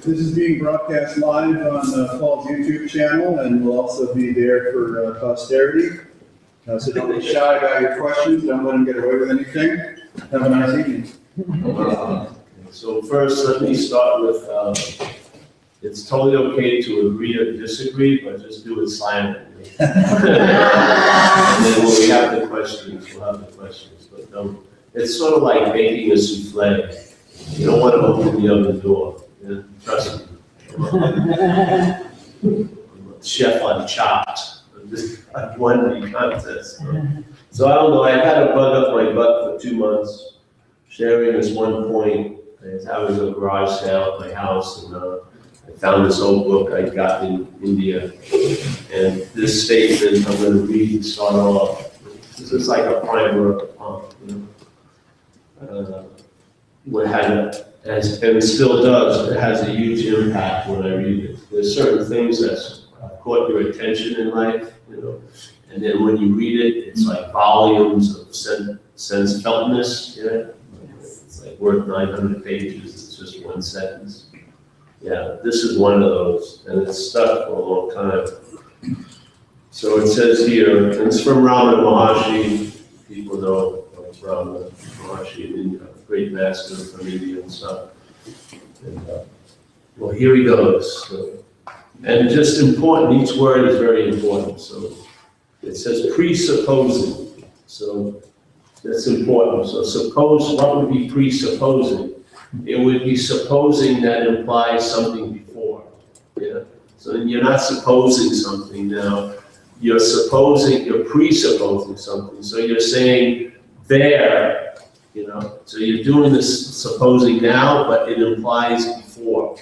This is being broadcast live on Paul's YouTube channel and will also be there for posterity. So don't be shy about your questions. Don't let them get away with anything. Have a nice evening. So first, let me start with, it's totally okay to agree or disagree, but just do it silently. And then when we have the questions, we'll have the questions, but don't. It's sort of like baking a souffle. You don't want to open the oven door. Yeah, trust me. Chef on Chopped. I won the contest. So I don't know, I've had a bug up my butt for 2 months. Sharing this one point, I was in a garage sale at my house, and I found this old book I got in India. And this statement I'm going to read and start off. This is like a primer of the pump, you know. And it still does, it has a huge impact when I read it. There's certain things that's caught your attention in life, you know, and then when you read it, it's like volumes of sense feltness, yeah. It's like worth 900 pages, it's just one sentence. Yeah, this is one of those, and it's stuck for a long time. So it says here, and it's from Ramana Maharshi. People know Ramana Maharshi, the great master from India and stuff. And, well, here he goes. So, and just important, each word is very important. So it says presupposing. So that's important. So suppose, what would be presupposing? It would be supposing that implies something before. Yeah. So you're not supposing something now. You're presupposing something. So you're saying there, you know. So you're doing this supposing now, but it implies before.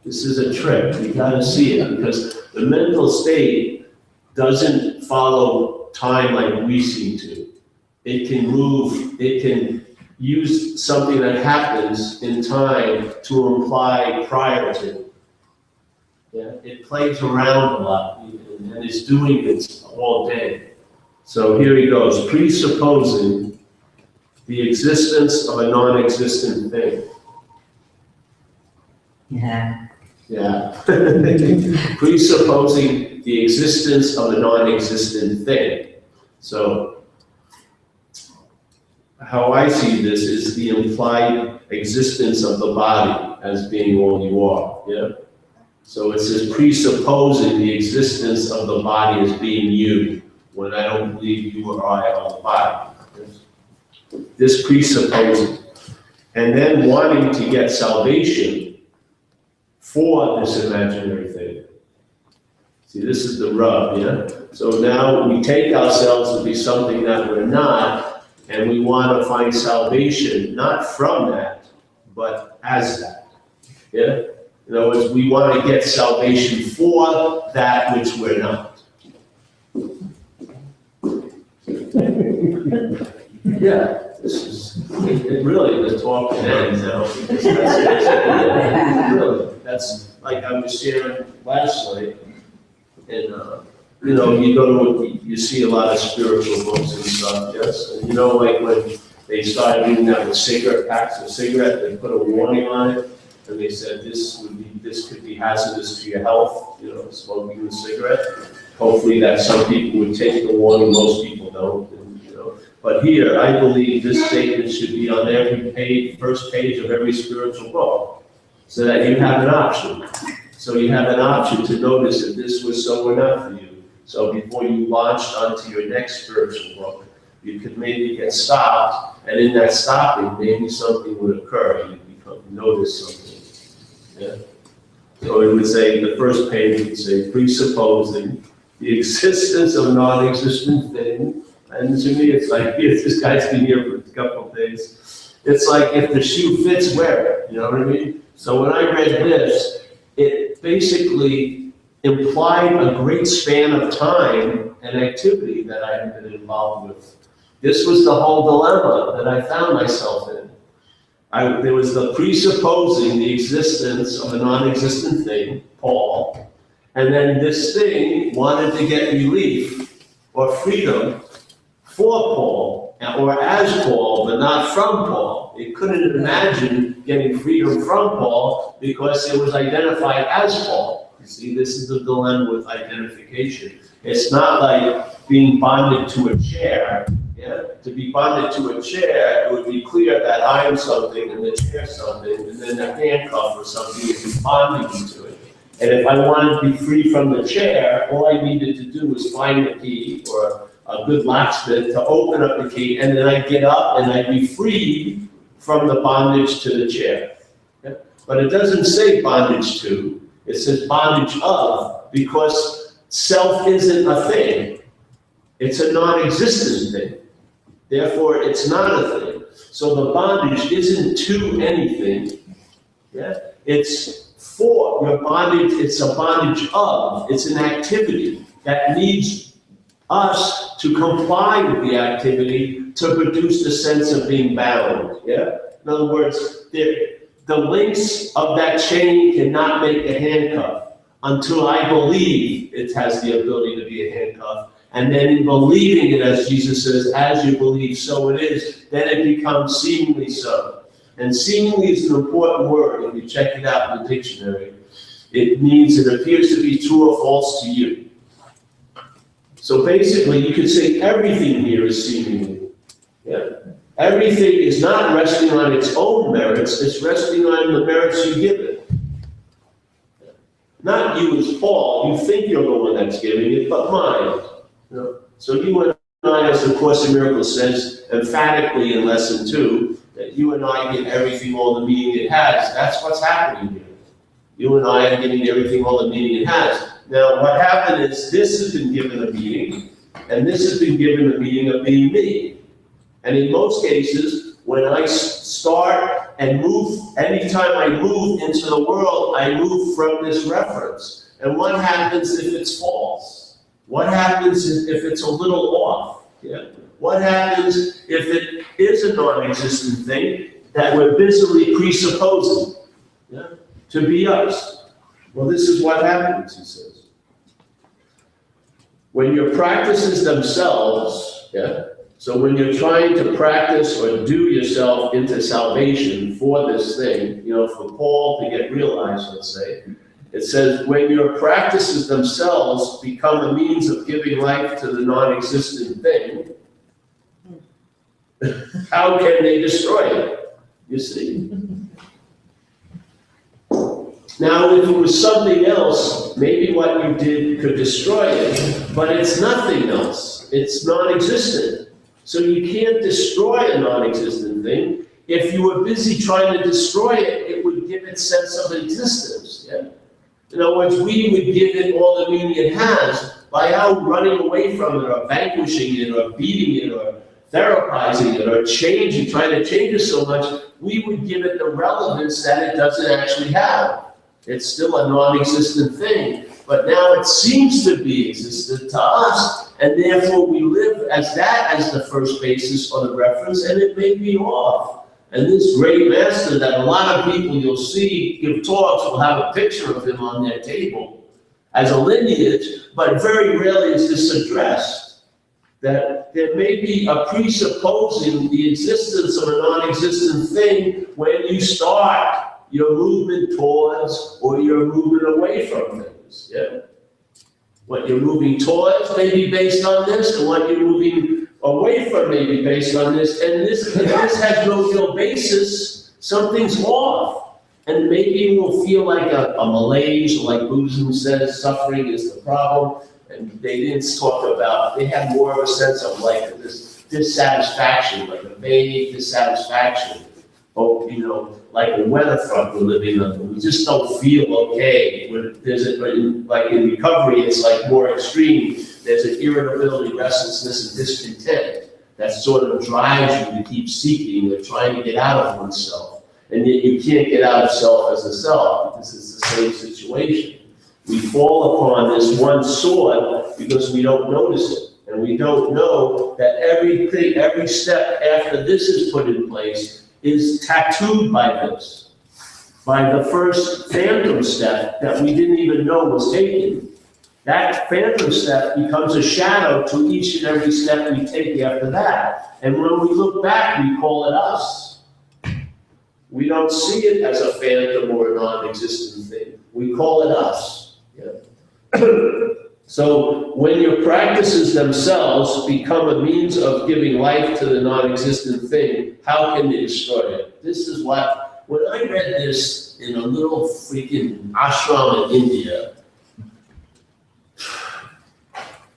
This is a trick. You got to see it, because the mental state doesn't follow time like we seem to. It can move. It can use something that happens in time to imply prior to. Yeah, it plays around a lot, and it's doing it all day. So here he goes, presupposing the existence of a non-existent thing. Yeah. Yeah. Presupposing the existence of a non-existent thing. So how I see this is the implied existence of the body as being all you are. Yeah. So it says presupposing the existence of the body as being you, when I don't believe you or I are the body. This presupposing. And then wanting to get salvation for this imaginary thing. See, this is the rub, yeah? So now we take ourselves to be something that we're not, and we want to find salvation, not from that, but as that, yeah? In other words, we want to get salvation for that which we're not. Yeah, this is, it really, the talk can end now. Really, that's like I was sharing last night, and you know, you see a lot of spiritual books and stuff, yes? And you know, like when they started doing that with cigarette packs of cigarette, they put a warning on it, and they said this could be hazardous to your health, you know, smoking a cigarette. Hopefully that some people would take the warning, most people don't, and, you know. But here, I believe this statement should be on every page, first page of every spiritual book, so that you have an option. So you have an option to notice if this was so or not for you. So before you launched onto your next spiritual book, you could maybe get stopped, and in that stopping, maybe something would occur. You notice something. Yeah. So it would say, the first page would say, presupposing the existence of a non-existent thing. And to me, it's like, this guy's been here for a couple of days. It's like, if the shoe fits, wear it. You know what I mean? So when I read this, it basically implied a great span of time and activity that I had been involved with. This was the whole dilemma that I found myself in. There was the presupposing the existence of a non-existent thing, Paul, and then this thing wanted to get relief or freedom for Paul, or as Paul, but not from Paul. It couldn't imagine getting freedom from Paul because it was identified as Paul. You see, this is the dilemma with identification. It's not like being bonded to a chair. Yeah? To be bonded to a chair, it would be clear that I am something and the chair something, and then a handcuff or something is bonding me to it. And if I wanted to be free from the chair, all I needed to do was find a key or a good locksmith to open up the key, and then I'd get up and I'd be freed from the bondage to the chair. Yeah? But it doesn't say bondage to, it says bondage of, because self isn't a thing. It's a non-existent thing. Therefore, it's not a thing. So the bondage isn't to anything. Yeah? It's for your bondage, it's a bondage of, it's an activity that needs us to comply with the activity to produce the sense of being bound. Yeah? In other words, the links of that chain cannot make a handcuff until I believe it has the ability to be a handcuff. And then in believing it, as Jesus says, as you believe, so it is, then it becomes seemingly so. And seemingly is an important word. If you check it out in the dictionary, it means it appears to be true or false to you. So basically, you could say everything here is seemingly. Yeah? Everything is not resting on its own merits, it's resting on the merits you give it. Not you as Paul, you think you're the one that's giving it, but mine. You know? So you and I, as the Course in Miracles says emphatically in Lesson 2, that you and I get everything all the meaning it has. That's what's happening here. You and I are getting everything all the meaning it has. Now, what happened is this has been given a meaning, and this has been given the meaning of being me. And in most cases, when I start and move, anytime I move into the world, I move from this reference. And what happens if it's false? What happens if it's a little off? Yeah. What happens if it is a non-existent thing that we're busily presupposing, yeah, to be us? Well, this is what happens, he says. When your practices themselves, yeah, so when you're trying to practice or do yourself into salvation for this thing, you know, for Paul to get realized, let's say, it says, when your practices themselves become a means of giving life to the non-existent thing, how can they destroy it? You see? Now, if it was something else, maybe what you did could destroy it, but it's nothing else. It's non-existent. So you can't destroy a non-existent thing. If you were busy trying to destroy it, it would give it sense of existence. Yeah? In other words, we would give it all the meaning it has by out running away from it, or vanquishing it, or beating it, or therapizing it, or changing, trying to change it so much, we would give it the relevance that it doesn't actually have. It's still a non-existent thing, but now it seems to be existent to us, and therefore we live as that as the first basis or the reference, and it may be off. And this great master that a lot of people you'll see give talks will have a picture of him on their table as a lineage, but very rarely is this addressed. That there may be a presupposing the existence of a non-existent thing when you start your movement towards or your movement away from things. Yeah? What you're moving towards may be based on this, and what you're moving away from may be based on this, and this has no real basis, something's off. And maybe you will feel like a malaise, or like Buddhism says, suffering is the problem. And they didn't talk about, they had more of a sense of like this dissatisfaction, like a vague dissatisfaction. Oh, you know, like a weather front we're living under. We just don't feel okay. Like in recovery, it's like more extreme. There's an irritability, restlessness, and discontent that sort of drives you to keep seeking or trying to get out of oneself. And yet you can't get out of self as a self because it's the same situation. We fall upon this one sword because we don't notice it. And we don't know that every step after this is put in place is tattooed by this. By the first phantom step that we didn't even know was taken. That phantom step becomes a shadow to each and every step we take after that. And when we look back, we call it us. We don't see it as a phantom or a non-existent thing. We call it us. Yeah. So when your practices themselves become a means of giving life to the non-existent thing, how can they destroy it? This is what, when I read this in a little freaking ashram in India,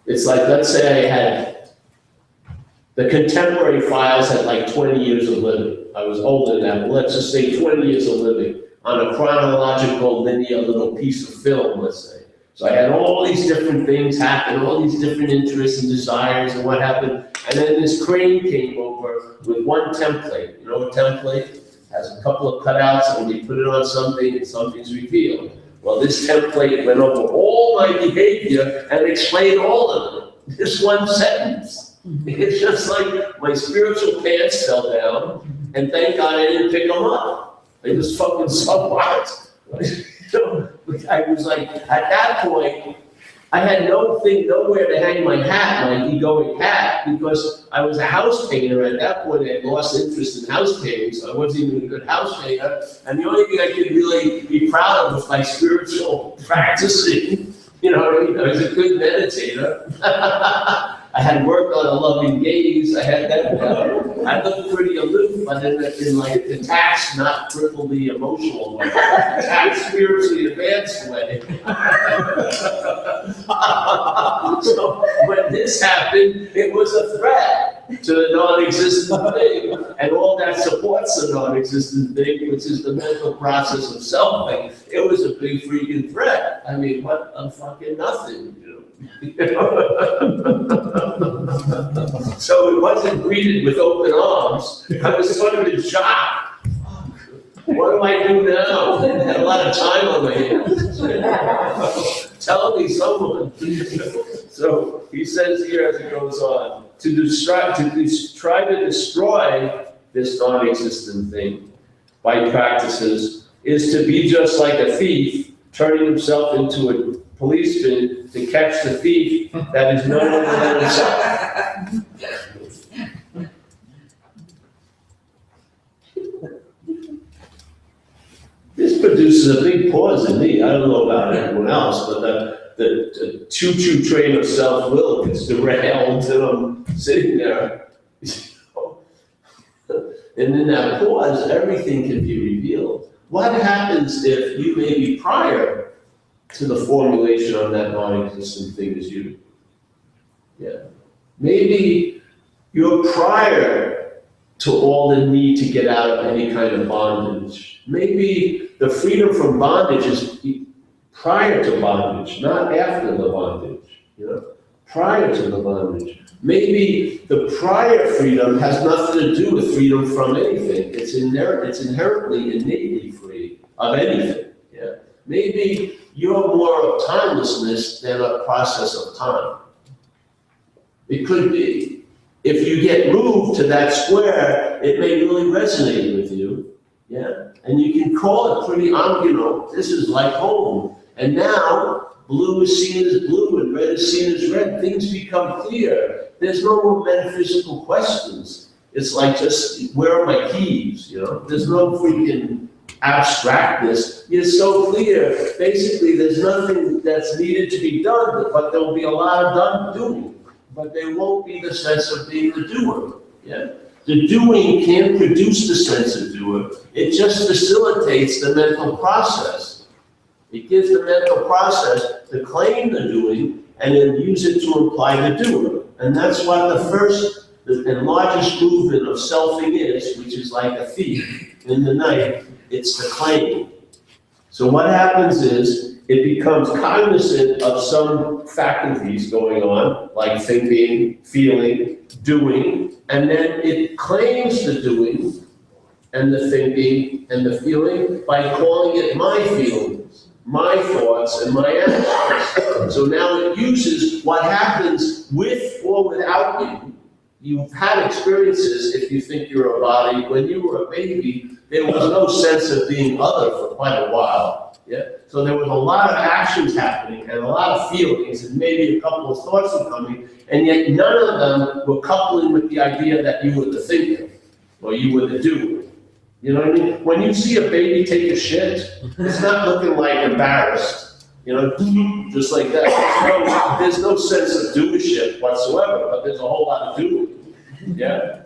it's like, let's say I had, the contemporary files had like 20 years of living. I was older than that, but let's just say 20 years of living on a chronological linear little piece of film, let's say. So I had all these different things happen, all these different interests and desires and what happened. And then this crane came over with one template. You know, a template has a couple of cutouts, and when you put it on something, and something's revealed. Well, this template went over all my behavior and explained all of it. This one sentence. It's just like my spiritual pants fell down, and thank God I didn't pick them up. They just fucking so what? I was like, at that point, I had nowhere to hang my hat, my egoic hat, because I was a house painter. At that point, I had lost interest in house painting, so I wasn't even a good house painter. And the only thing I could really be proud of was my spiritual practicing. You know what I mean? I was a good meditator. I had worked on a loving gaze. I had that. I looked pretty aloof, but in like a detached, not crippledly emotional way, detached, spiritually advanced way. So when this happened, it was a threat to the non-existent thing, and all that supports the non-existent thing, which is the mental process of selfing. It was a big freaking threat. I mean, what a fucking nothing, you know. So it wasn't greeted with open arms. I was sort of in shock. What do I do now? I had a lot of time on my hands. Tell me someone. So he says here as it goes on, to try to destroy this non-existent thing by practices is to be just like a thief turning himself into a policeman to catch the thief that is none other than himself. This produces a big pause in me. I don't know about everyone else, but the choo-choo train of self-will gets derailed, and I'm sitting there. And in that pause, everything can be revealed. What happens if you may be prior to the formulation of that non-existent thing as you? Yeah. Maybe you're prior to all the need to get out of any kind of bondage. Maybe the freedom from bondage is prior to bondage, not after the bondage, you know, prior to the bondage. Maybe the prior freedom has nothing to do with freedom from anything. It's inherently, innately free of anything, yeah. Maybe you're more of timelessness than a process of time. It could be. If you get moved to that square, it may really resonate with you, yeah? And you can call it pretty, you know, this is like home. And now, blue is seen as blue and red is seen as red. Things become clear. There's no more metaphysical questions. It's like just, where are my keys, you know? There's no freaking abstractness. It's so clear. Basically, there's nothing that's needed to be done, but there'll be a lot of doing. But there won't be the sense of being the doer. Yeah? The doing can't produce the sense of doer. It just facilitates the mental process. It gives the mental process to claim the doing and then use it to imply the doer. And that's what the first and largest movement of selfing is, which is like a thief in the night. It's the claim. So what happens is it becomes cognizant of some faculties going on, like thinking, feeling, doing, and then it claims the doing and the thinking and the feeling by calling it my feelings, my thoughts, and my actions. So now it uses what happens with or without you. You've had experiences, if you think you're a body. When you were a baby, there was no sense of being other for quite a while. Yeah? So there was a lot of actions happening and a lot of feelings and maybe a couple of thoughts were coming, and yet none of them were coupling with the idea that you were the thinker or you were the doer. You know what I mean? When you see a baby take a shit, it's not looking like embarrassed, you know, just like that. There's no sense of doership whatsoever, but there's a whole lot of doing, yeah?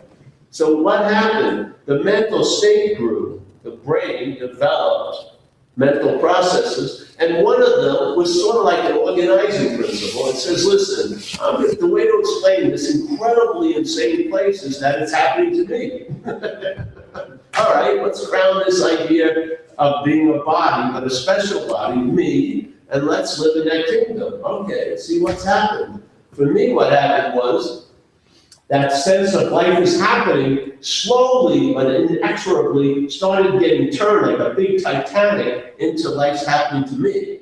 So what happened? The mental state grew, the brain developed mental processes, and one of them was sort of like an organizing principle. It says, listen, the way to explain this incredibly insane place is that it's happening to me. All right, let's ground this idea of being a body, but a special body, me, and let's live in that kingdom. Okay, see what's happened. For me, what happened was that sense of life is happening slowly but inexorably started getting turned like a big Titanic into life's happening to me.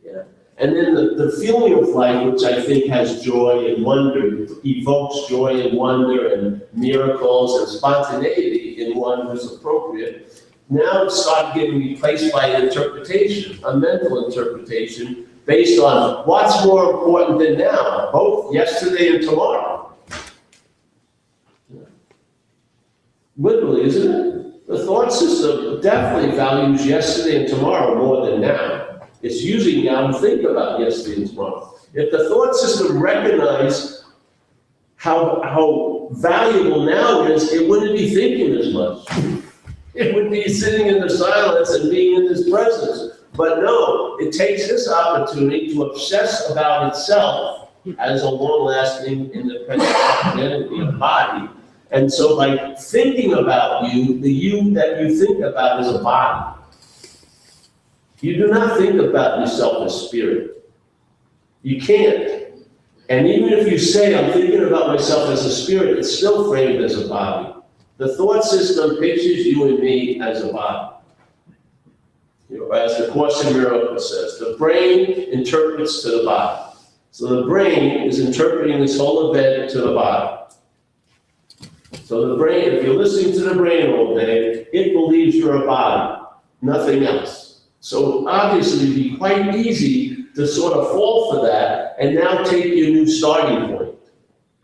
Yeah. And then the feeling of life, which I think has joy and wonder, evokes joy and wonder and miracles and spontaneity in one who's appropriate, now it started getting replaced by an interpretation, a mental interpretation, based on what's more important than now, both yesterday and tomorrow. Literally, isn't it? The thought system definitely values yesterday and tomorrow more than now. It's using now to think about yesterday and tomorrow. If the thought system recognized how valuable now is, it wouldn't be thinking as much. It would be sitting in the silence and being in this presence. But no, it takes this opportunity to obsess about itself as a long-lasting, independent identity, a body. And so by thinking about you, the you that you think about is a body. You do not think about yourself as spirit. You can't. And even if you say, I'm thinking about myself as a spirit, it's still framed as a body. The thought system pictures you and me as a body. You know, as the Course in Miracles says, the brain interprets to the body. So the brain is interpreting this whole event to the body. So the brain, if you're listening to the brain all day, it believes you're a body, nothing else. So obviously it'd be quite easy to sort of fall for that and now take your new starting point,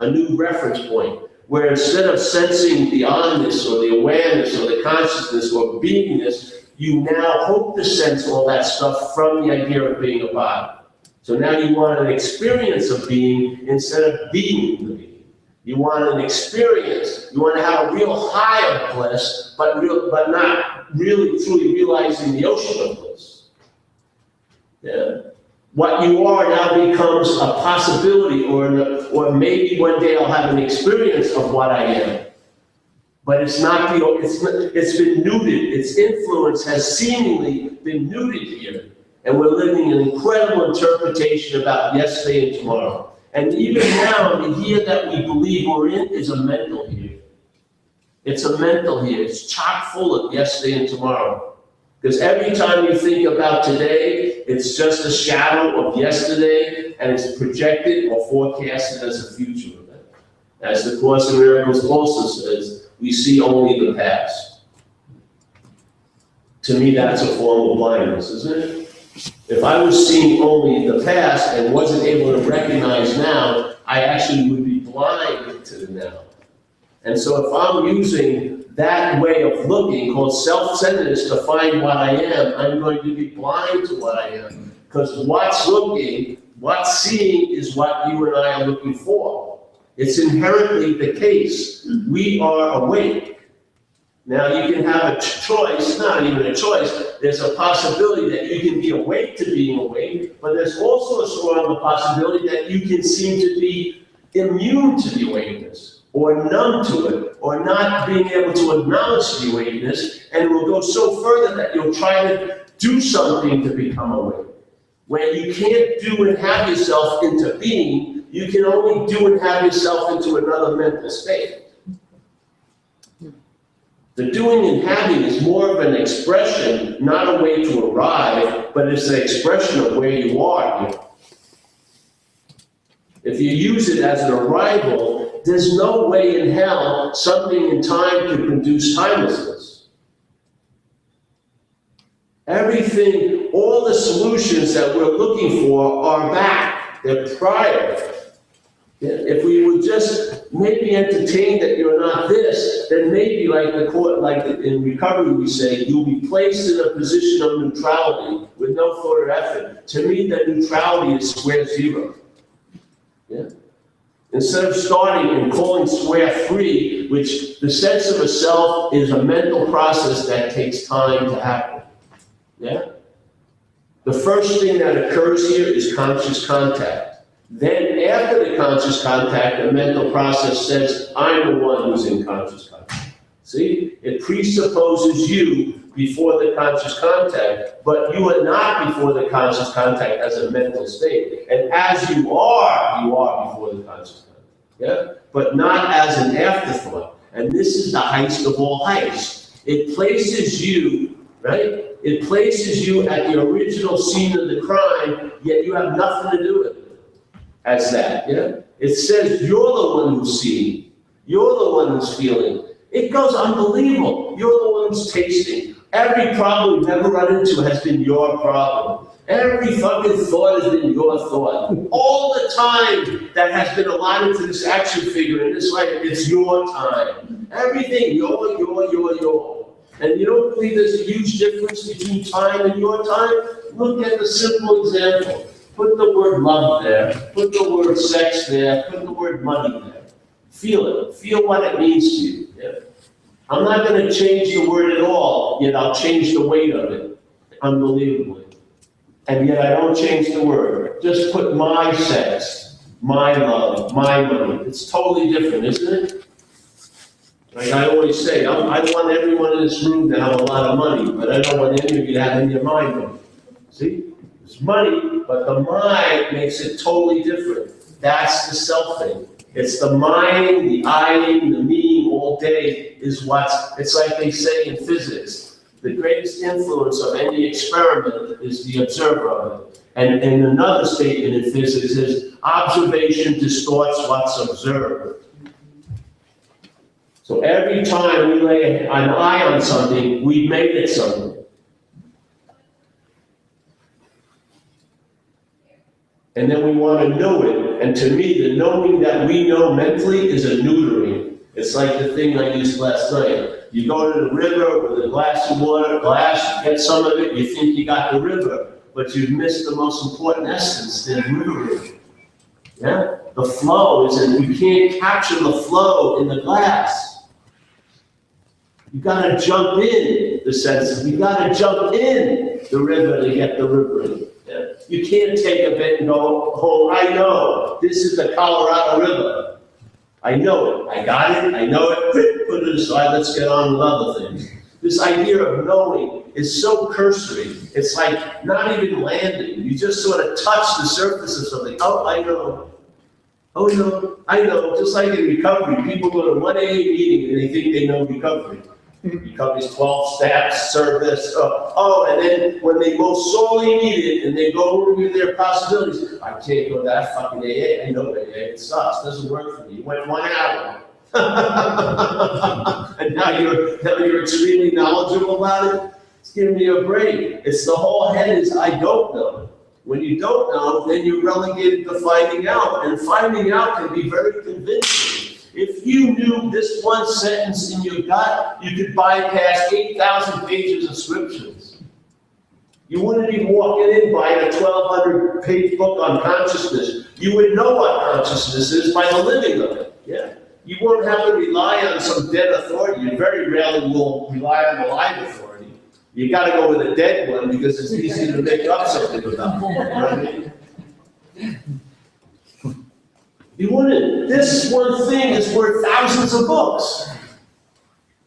a new reference point, where instead of sensing the onness or the awareness or the consciousness or beingness, you now hope to sense all that stuff from the idea of being a body. So now you want an experience of being instead of being the being. You want an experience. You want to have a real high of bliss, but not really truly realizing the ocean of bliss. Yeah. What you are now becomes a possibility, or maybe one day I'll have an experience of what I am. But it's not it's been neutered. Its influence has seemingly been neutered here. And we're living an incredible interpretation about yesterday and tomorrow. And even now, the here that we believe we're in is a mental here. It's a mental here. It's chock full of yesterday and tomorrow. Because every time you think about today, it's just a shadow of yesterday, and it's projected or forecasted as a future event. As the Course in Miracles also says, we see only the past. To me, that's a form of blindness, isn't it? If I was seeing only the past and wasn't able to recognize now, I actually would be blind to the now. And so if I'm using that way of looking, called self-centeredness, to find what I am, I'm going to be blind to what I am. Because what's looking, what's seeing is what you and I are looking for. It's inherently the case. We are awake. Now you can have a choice, not even a choice, there's a possibility that you can be awake to being awake, but there's also a strong possibility that you can seem to be immune to the awakeness, or numb to it, or not being able to acknowledge the awakeness, and it will go so further that you'll try to do something to become awake. When you can't do and have yourself into being, you can only do and have yourself into another mental state. The doing and having is more of an expression, not a way to arrive, but it's an expression of where you are here. If you use it as an arrival, there's no way in hell something in time could produce timelessness. Everything, all the solutions that we're looking for are back. They're prior. If we would just maybe entertain that you're not this, then maybe like the court, like in recovery we say, you'll be placed in a position of neutrality with no further effort. To me, that neutrality is square zero. Yeah. Instead of starting and calling square three, which the sense of a self is a mental process that takes time to happen. Yeah? The first thing that occurs here is conscious contact. Then after the conscious contact, the mental process says, I'm the one who's in conscious contact. See? It presupposes you before the conscious contact, but you are not before the conscious contact as a mental state. And as you are before the conscious contact. Yeah? But not as an afterthought. And this is the heist of all heists. It places you, right? It places you at the original scene of the crime, yet you have nothing to do with it. As that, yeah? It says you're the one who's seeing. You're the one who's feeling. It goes unbelievable. You're the one who's tasting. Every problem you've ever run into has been your problem. Every fucking thought has been your thought. All the time that has been allotted to this action figure in this life, it's your time. Everything, your. And you don't believe there's a huge difference between time and your time? Look at the simple example. Put the word love there, put the word sex there, put the word money there. Feel it, feel what it means to you. Yeah. I'm not going to change the word at all, yet I'll change the weight of it, unbelievably. And yet I don't change the word. Just put my sex, my love, my money. It's totally different, isn't it? Like I always say, I want everyone in this room to have a lot of money, but I don't want any of you to have any of my money. See? It's money, but the mind makes it totally different. That's the self thing. It's the mind, the eyeing, the meaning all day is it's like they say in physics. The greatest influence of any experiment is the observer of it. And another statement in physics is observation distorts what's observed. So every time we lay an eye on something, we make it something. And then we want to know it. And to me, the knowing that we know mentally is a neutering. It's like the thing I used last night. You go to the river with a glass of water, you get some of it, you think you got the river, but you've missed the most important essence, the rivering. Yeah? The flow is that you can't capture the flow in the glass. You gotta jump in the senses. You gotta jump in the river to get the rivering. Yeah. You can't take a bit and go, oh, I know, this is the Colorado River. I know it, I got it, I know it, put it aside, let's get on with other things. This idea of knowing is so cursory, it's like not even landing. You just sort of touch the surface of something. Oh, I know. Oh, no, I know. Just like in recovery, people go to one AA meeting and they think they know recovery. Recovery's 12 steps, service, and then when they most sorely need it and they go over their possibilities, I can't go to that fucking AA. I know AA, it sucks, doesn't work for me. You went 1 hour. And now you're extremely knowledgeable about it? It's giving me a break. It's the whole head is, I don't know. When you don't know, then you're relegated to finding out. And finding out can be very convincing. If you knew this one sentence in your gut, you could bypass 8,000 pages of scriptures. You wouldn't be walking in buying a 1,200-page book on consciousness. You would know what consciousness is by the living of it. Yeah. You won't have to rely on some dead authority. You very rarely will rely on the live authority. You got to go with a dead one because it's easy to make up something about. You know what I mean? You wouldn't. This one thing is worth thousands of books.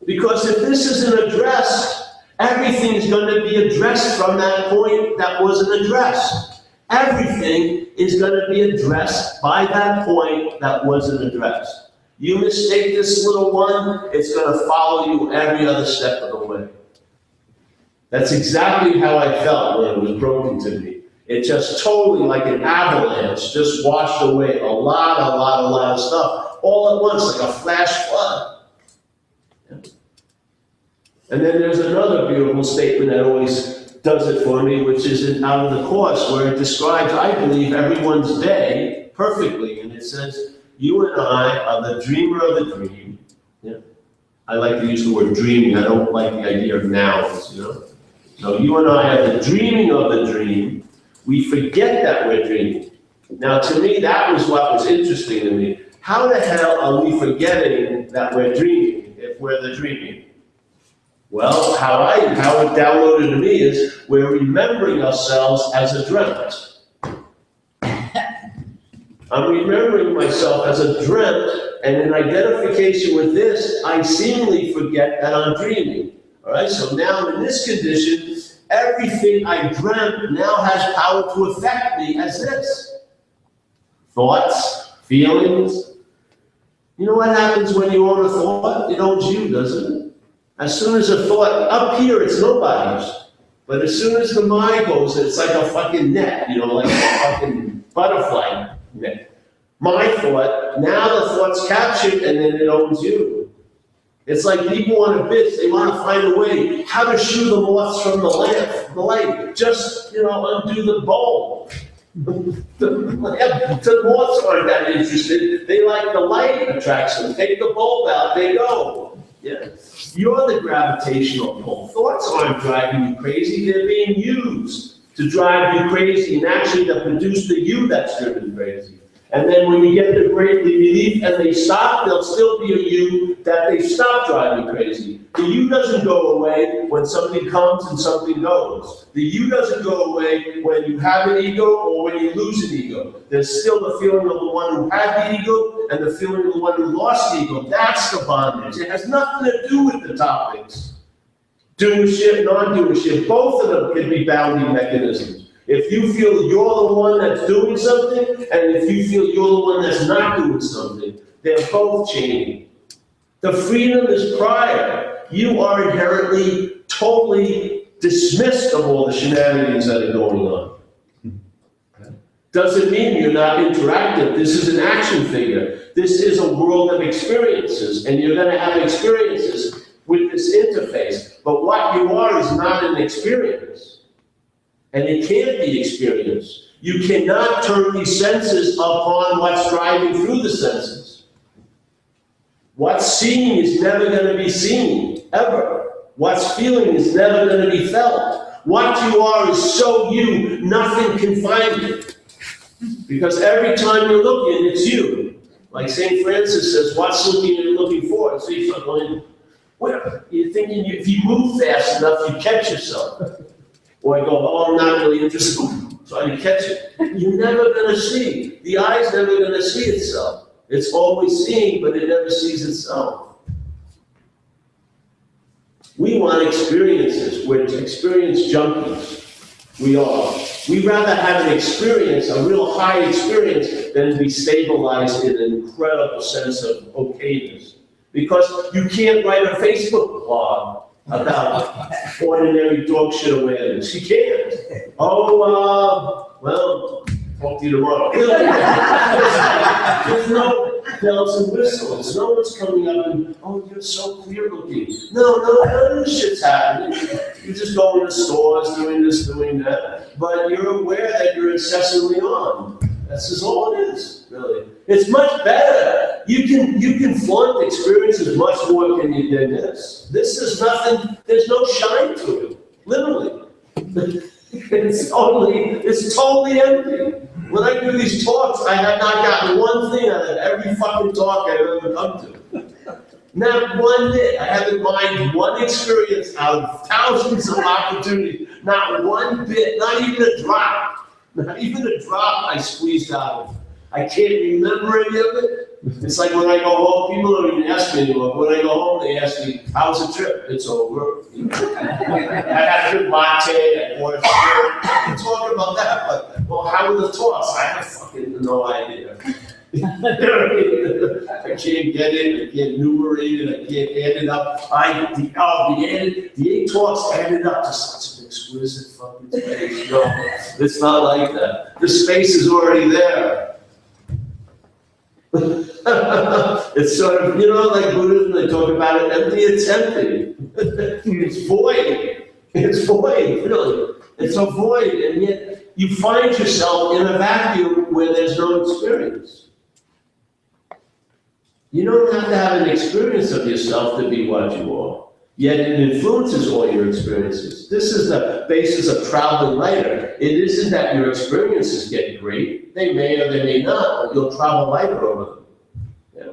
Because if this isn't addressed, everything is going to be addressed from that point that wasn't addressed. Everything is going to be addressed by that point that wasn't addressed. You mistake this little one, it's going to follow you every other step of the way. That's exactly how I felt when it was broken to me. It just totally, like an avalanche, just washed away a lot of stuff, all at once, like a flash flood. Yeah. And then there's another beautiful statement that always does it for me, which is out of the Course, where it describes, I believe, everyone's day perfectly. And it says, you and I are the dreamer of the dream. Yeah. I like to use the word dreaming. I don't like the idea of nouns, you know? So you and I are the dreaming of the dream. We forget that we're dreaming. Now, to me, that was what was interesting to me. How the hell are we forgetting that we're dreaming if we're the dreaming? Well, how it downloaded to me is we're remembering ourselves as a dreamt. I'm remembering myself as a dreamt, and in identification with this, I seemingly forget that I'm dreaming. All right, so now in this condition, everything I dreamt now has power to affect me as this. Thoughts, feelings. You know what happens when you own a thought? It owns you, doesn't it? As soon as a thought, up here it's nobody's. But as soon as the mind goes, it's like a fucking net, you know, like a fucking butterfly net. My thought, now the thought's captured and then it owns you. It's like people want a bitch, they want to find a way how to shoo the moths from the light. Just, you know, undo the bulb. The moths aren't that interested. They like the light attracts them. Take the bulb out, they go. Yeah. You're the gravitational pull. Thoughts aren't driving you crazy, they're being used to drive you crazy and actually to produce the you that's driven crazy. And then when you get the great relief and they stop, there'll still be a you that they stop driving crazy. The you doesn't go away when something comes and something goes. The you doesn't go away when you have an ego or when you lose an ego. There's still the feeling of the one who had the ego and the feeling of the one who lost the ego. That's the bondage. It has nothing to do with the topics. Doership, non-doership, both of them can be bounding mechanisms. If you feel you're the one that's doing something, and if you feel you're the one that's not doing something, they're both changing. The freedom is prior. You are inherently, totally dismissed of all the shenanigans that are going on. Doesn't mean you're not interactive. This is an action figure. This is a world of experiences, and you're going to have experiences with this interface. But what you are is not an experience. And it can't be experienced. You cannot turn these senses upon what's driving through the senses. What's seen is never going to be seen, ever. What's feeling is never going to be felt. What you are is so you, nothing can find it. Because every time you're looking, it's you. Like St. Francis says, what's looking you're looking for? So you start going, where? You're thinking if you move fast enough, you catch yourself. Or I go, oh, I'm not really interested, trying to catch it. You're never going to see. The eye's never going to see itself. It's always seeing, but it never sees itself. We want experiences. We're experience junkies. We are. We'd rather have an experience, a real high experience, than be stabilized in an incredible sense of okayness. Because you can't write a Facebook blog about ordinary dog shit awareness. You can't. Oh, well, talk to you tomorrow. There's no bells and whistles. No one's coming up and, oh, you're so clear looking. No, none of this shit's happening. You're just going to stores, doing this, doing that. But you're aware that you're incessantly on. That's just all it is, really. It's much better. You can flaunt experiences much more than this. This is nothing, there's no shine to it, literally. It's totally empty. When I do these talks, I have not gotten one thing out of every fucking talk I've ever come to. Not one bit. I haven't mined one experience out of thousands of opportunities. Not one bit, not even a drop. Not even a drop I squeezed out of it. I can't remember any of it. It's like when I go home, people don't even ask me anymore. When I go home, they ask me, how's the trip? It's over. I had a good latte, I ordered beer. I'm talking about that, but, well, how were the talks? I have fucking no idea. I can't get it, I can't enumerate it, I can't add it up. The 8 talks added up to such an exquisite fucking space. No, it's not like that. The space is already there. It's sort of, you know, like Buddhism, they talk about it empty, it's empty. It's void. It's void, really. It's a void, and yet you find yourself in a vacuum where there's no experience. You don't have to have an experience of yourself to be what you are. Yet it influences all your experiences. This is the basis of traveling lighter. It isn't that your experiences get great. They may or they may not, but you'll travel lighter over them. Yeah?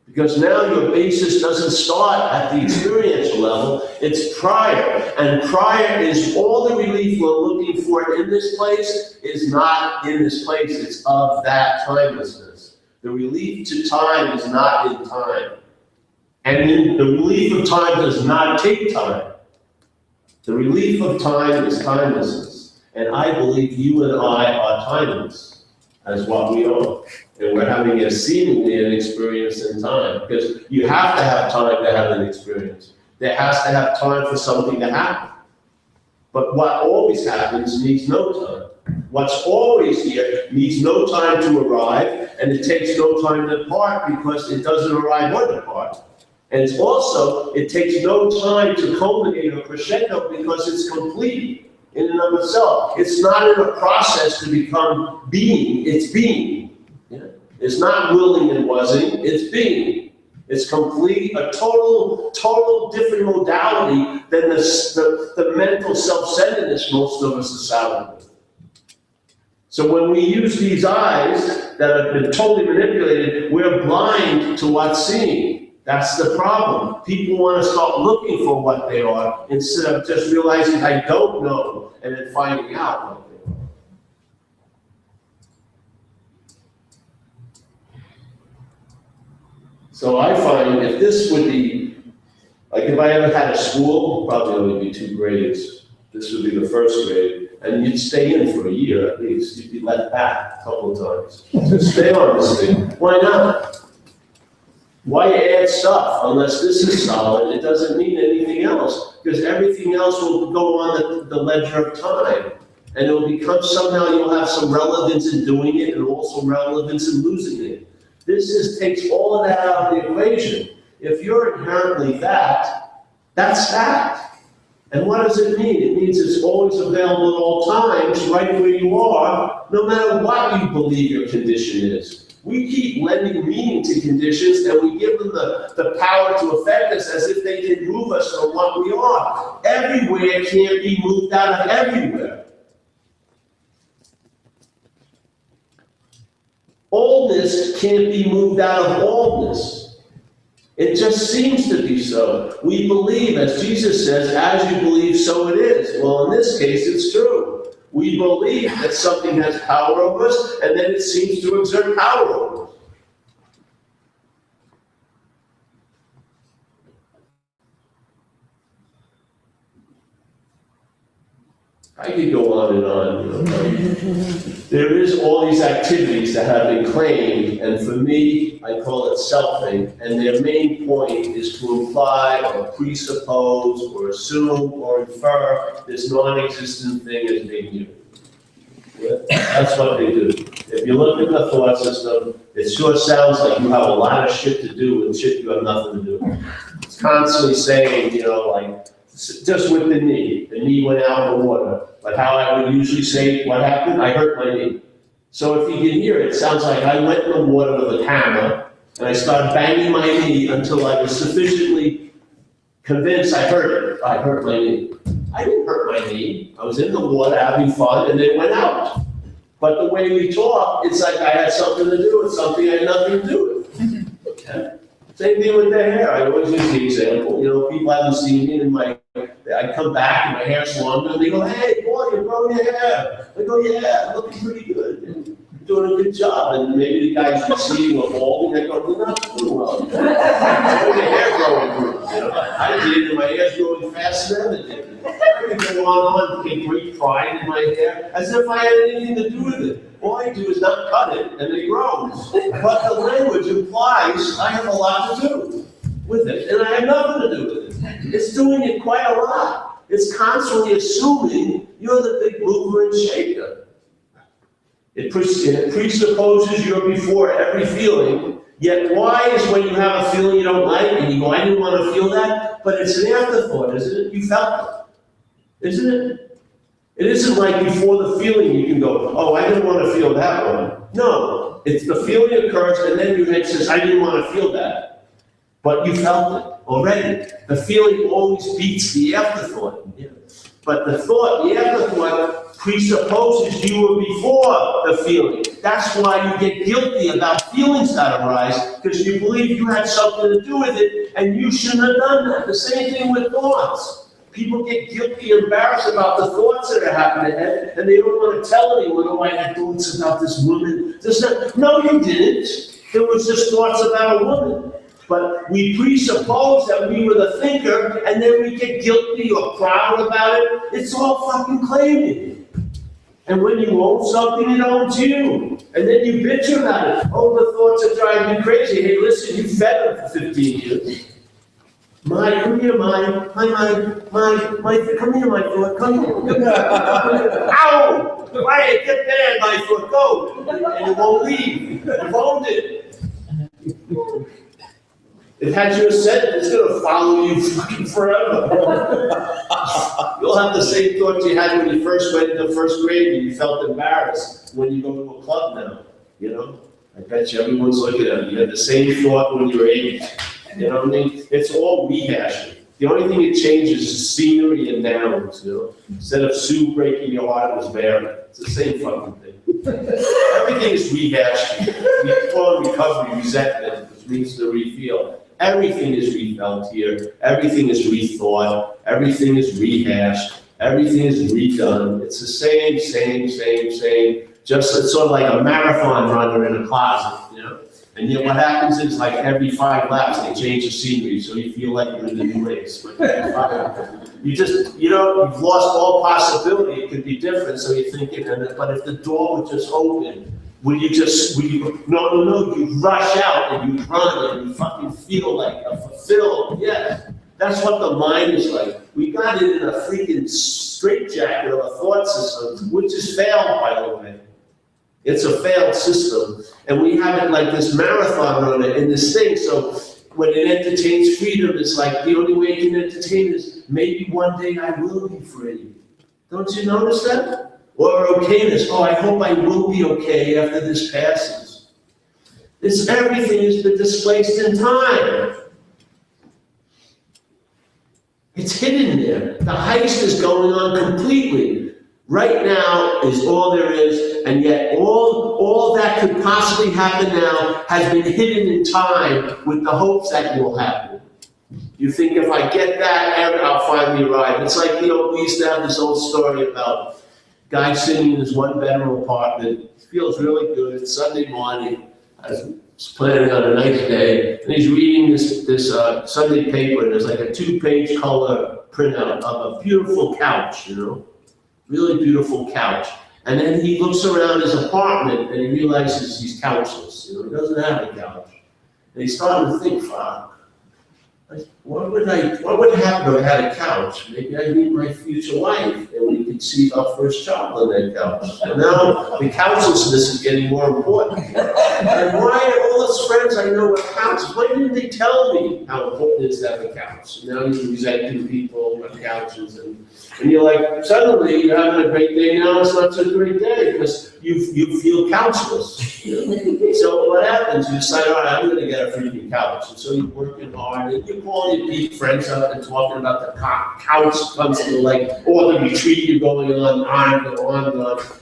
Because now your basis doesn't start at the experiential level, it's prior. And prior is all the relief we're looking for in this place is not in this place, it's of that timelessness. The relief to time is not in time. And the relief of time does not take time. The relief of time is timelessness. And I believe you and I are timeless as what we are. And we're having seemingly an experience in time. Because you have to have time to have an experience. There has to have time for something to happen. But what always happens needs no time. What's always here needs no time to arrive, and it takes no time to depart because it doesn't arrive or depart. And it's also, it takes no time to culminate or crescendo because it's complete in and of itself. It's not in a process to become being, it's being. Yeah. It's not willing and wasn't, it's being. It's complete, a total different modality than the mental self-centeredness most of us are saddled with. So when we use these eyes that have been totally manipulated, we're blind to what's seen. That's the problem. People want to start looking for what they are instead of just realizing I don't know and then finding out what they are. So I find if this would be, like if I ever had a school, probably only be 2 grades. This would be the first grade. And you'd stay in for a year at least. You'd be let back a couple of times. So stay on this thing. Why not? Why add stuff unless this is solid? It doesn't mean anything else because everything else will go on the ledger of time. And it will become somehow you'll have some relevance in doing it and also relevance in losing it. This takes all of that out of the equation. If you're inherently that, that's that. And what does it mean? It means it's always available at all times, right where you are, no matter what you believe your condition is. We keep lending meaning to conditions and we give them the power to affect us as if they can move us from what we are. Everywhere can't be moved out of everywhere. Allness can't be moved out of allness. It just seems to be so. We believe, as Jesus says, as you believe, so it is. Well, in this case, it's true. We believe that something has power over us, and then it seems to exert power over us. I could go on and on. There is all these activities that have been claimed, and for me, I call it selfing, and their main point is to imply or presuppose or assume or infer this non-existent thing as being you. That's what they do. If you look at the thought system, it sure sounds like you have a lot of shit to do with shit you have nothing to do with. It's constantly saying, like, just with the knee went out in the water. But how I would usually say, what happened? I hurt my knee. So if you can hear it, it sounds like I went in the water with a hammer, and I started banging my knee until I was sufficiently convinced I hurt it. I hurt my knee. I didn't hurt my knee. I was in the water having fun, and it went out. But the way we talk, it's like I had something to do with something I had nothing to do with. Okay? Same thing with their hair. I always use the example. People haven't seen me, I come back and my hair's longer, and they go, "Hey, boy, you're growing your hair." I go, "Yeah, looking pretty good. You're doing a good job." And maybe the guy's receiving or balding. I go, "You're not doing well. Your hair growing good." I did, and my hair's growing faster than it did. I could go on, take great pride in my hair, as if I had anything to do with it. All I do is not cut it, and it grows. But the language implies I have a lot to do with it, and I have nothing to do with it. It's doing it quite a lot. It's constantly assuming you're the big mover and shaker. It presupposes you're before every feeling, yet why is when you have a feeling you don't like, and you go, "I didn't want to feel that," but it's an afterthought, isn't it? You felt it, isn't it? It isn't like before the feeling you can go, oh, I didn't want to feel that one. No, it's the feeling occurs and then your head says, I didn't want to feel that. But you felt it already. The feeling always beats the afterthought. Yeah. But the afterthought presupposes you were before the feeling. That's why you get guilty about feelings that arise, because you believe you had something to do with it and you shouldn't have done that. The same thing with thoughts. People get guilty, embarrassed about the thoughts that are happening ahead, and they don't want to tell anyone, oh, I had thoughts about this woman. No, you didn't. There was just thoughts about a woman. But we presuppose that we were the thinker, and then we get guilty or proud about it. It's all fucking claiming. And when you own something, it owns you. And then you bitch about it. Oh, the thoughts are driving me crazy. Hey, listen, you fed them for 15 years. Come here, come here, my thought, come here. Ow! Quiet, get there, my thought, go. And it won't leave. You've owned it. It had you ascended, it's gonna follow you fucking forever. You'll have the same thoughts you had when you first went into first grade and you felt embarrassed when you go to a club now, you know? I bet you everyone's looking at you. You had the same thought when you were 8. You know what I mean? It's all rehashing. The only thing it changes is scenery and nouns, you know? Instead of Sue breaking your heart, it was Mary. It's the same fucking thing. Everything is rehashing. We call it recovery resentment, which means to refeel. Everything is refelt here. Everything is rethought. Everything is rehashed. Everything is redone. It's the same. Just it's sort of like a marathon runner in a closet, you know? And yet what happens is like every 5 laps, they change the scenery, so you feel like you're in the new race. But you just, you know, you've lost all possibility. It could be different, so you're thinking, but if the door would just open, no, you rush out and you run and you fucking feel like fulfilled. Yes, that's what the mind is like. We got it in a freaking straitjacket of a thought system, which is failed, by the way. It's a failed system, and we have it like this marathon runner in this thing. So when it entertains freedom, it's like the only way it can entertain is maybe one day I will be free. Don't you notice that? Or okayness. Oh, I hope I will be okay after this passes. Everything has been displaced in time. It's hidden there. The heist is going on completely. Right now is all there is, and yet all that could possibly happen now has been hidden in time with the hopes that will happen. You think if I get that, I'll finally arrive. It's like, you know, we used to have this old story about a guy sitting in his 1-bedroom apartment. He feels really good. It's Sunday morning. He's planning on a nice day, and he's reading this Sunday paper, and there's like a 2-page color printout of a beautiful couch, you know? Really beautiful couch. And then he looks around his apartment and he realizes he's couchless. You know, he doesn't have a couch. And he's starting to think, fuck, what would happen if I had a couch? Maybe I meet my future wife and we could see our first child on that couch. And now the couchlessness is getting more important. And why are all those friends I know have couches? Why didn't they tell me how important it is to have a couch? And now you're resenting people on couches, and you're like, suddenly you're having a great day. Now it's not such a great day because you feel couchless. You know? So what happens? You decide, all right, I'm going to get a freaking couch. And so you're working hard, and you call your deep friends up and talking about the couch comes to like, or the retreat you're going on,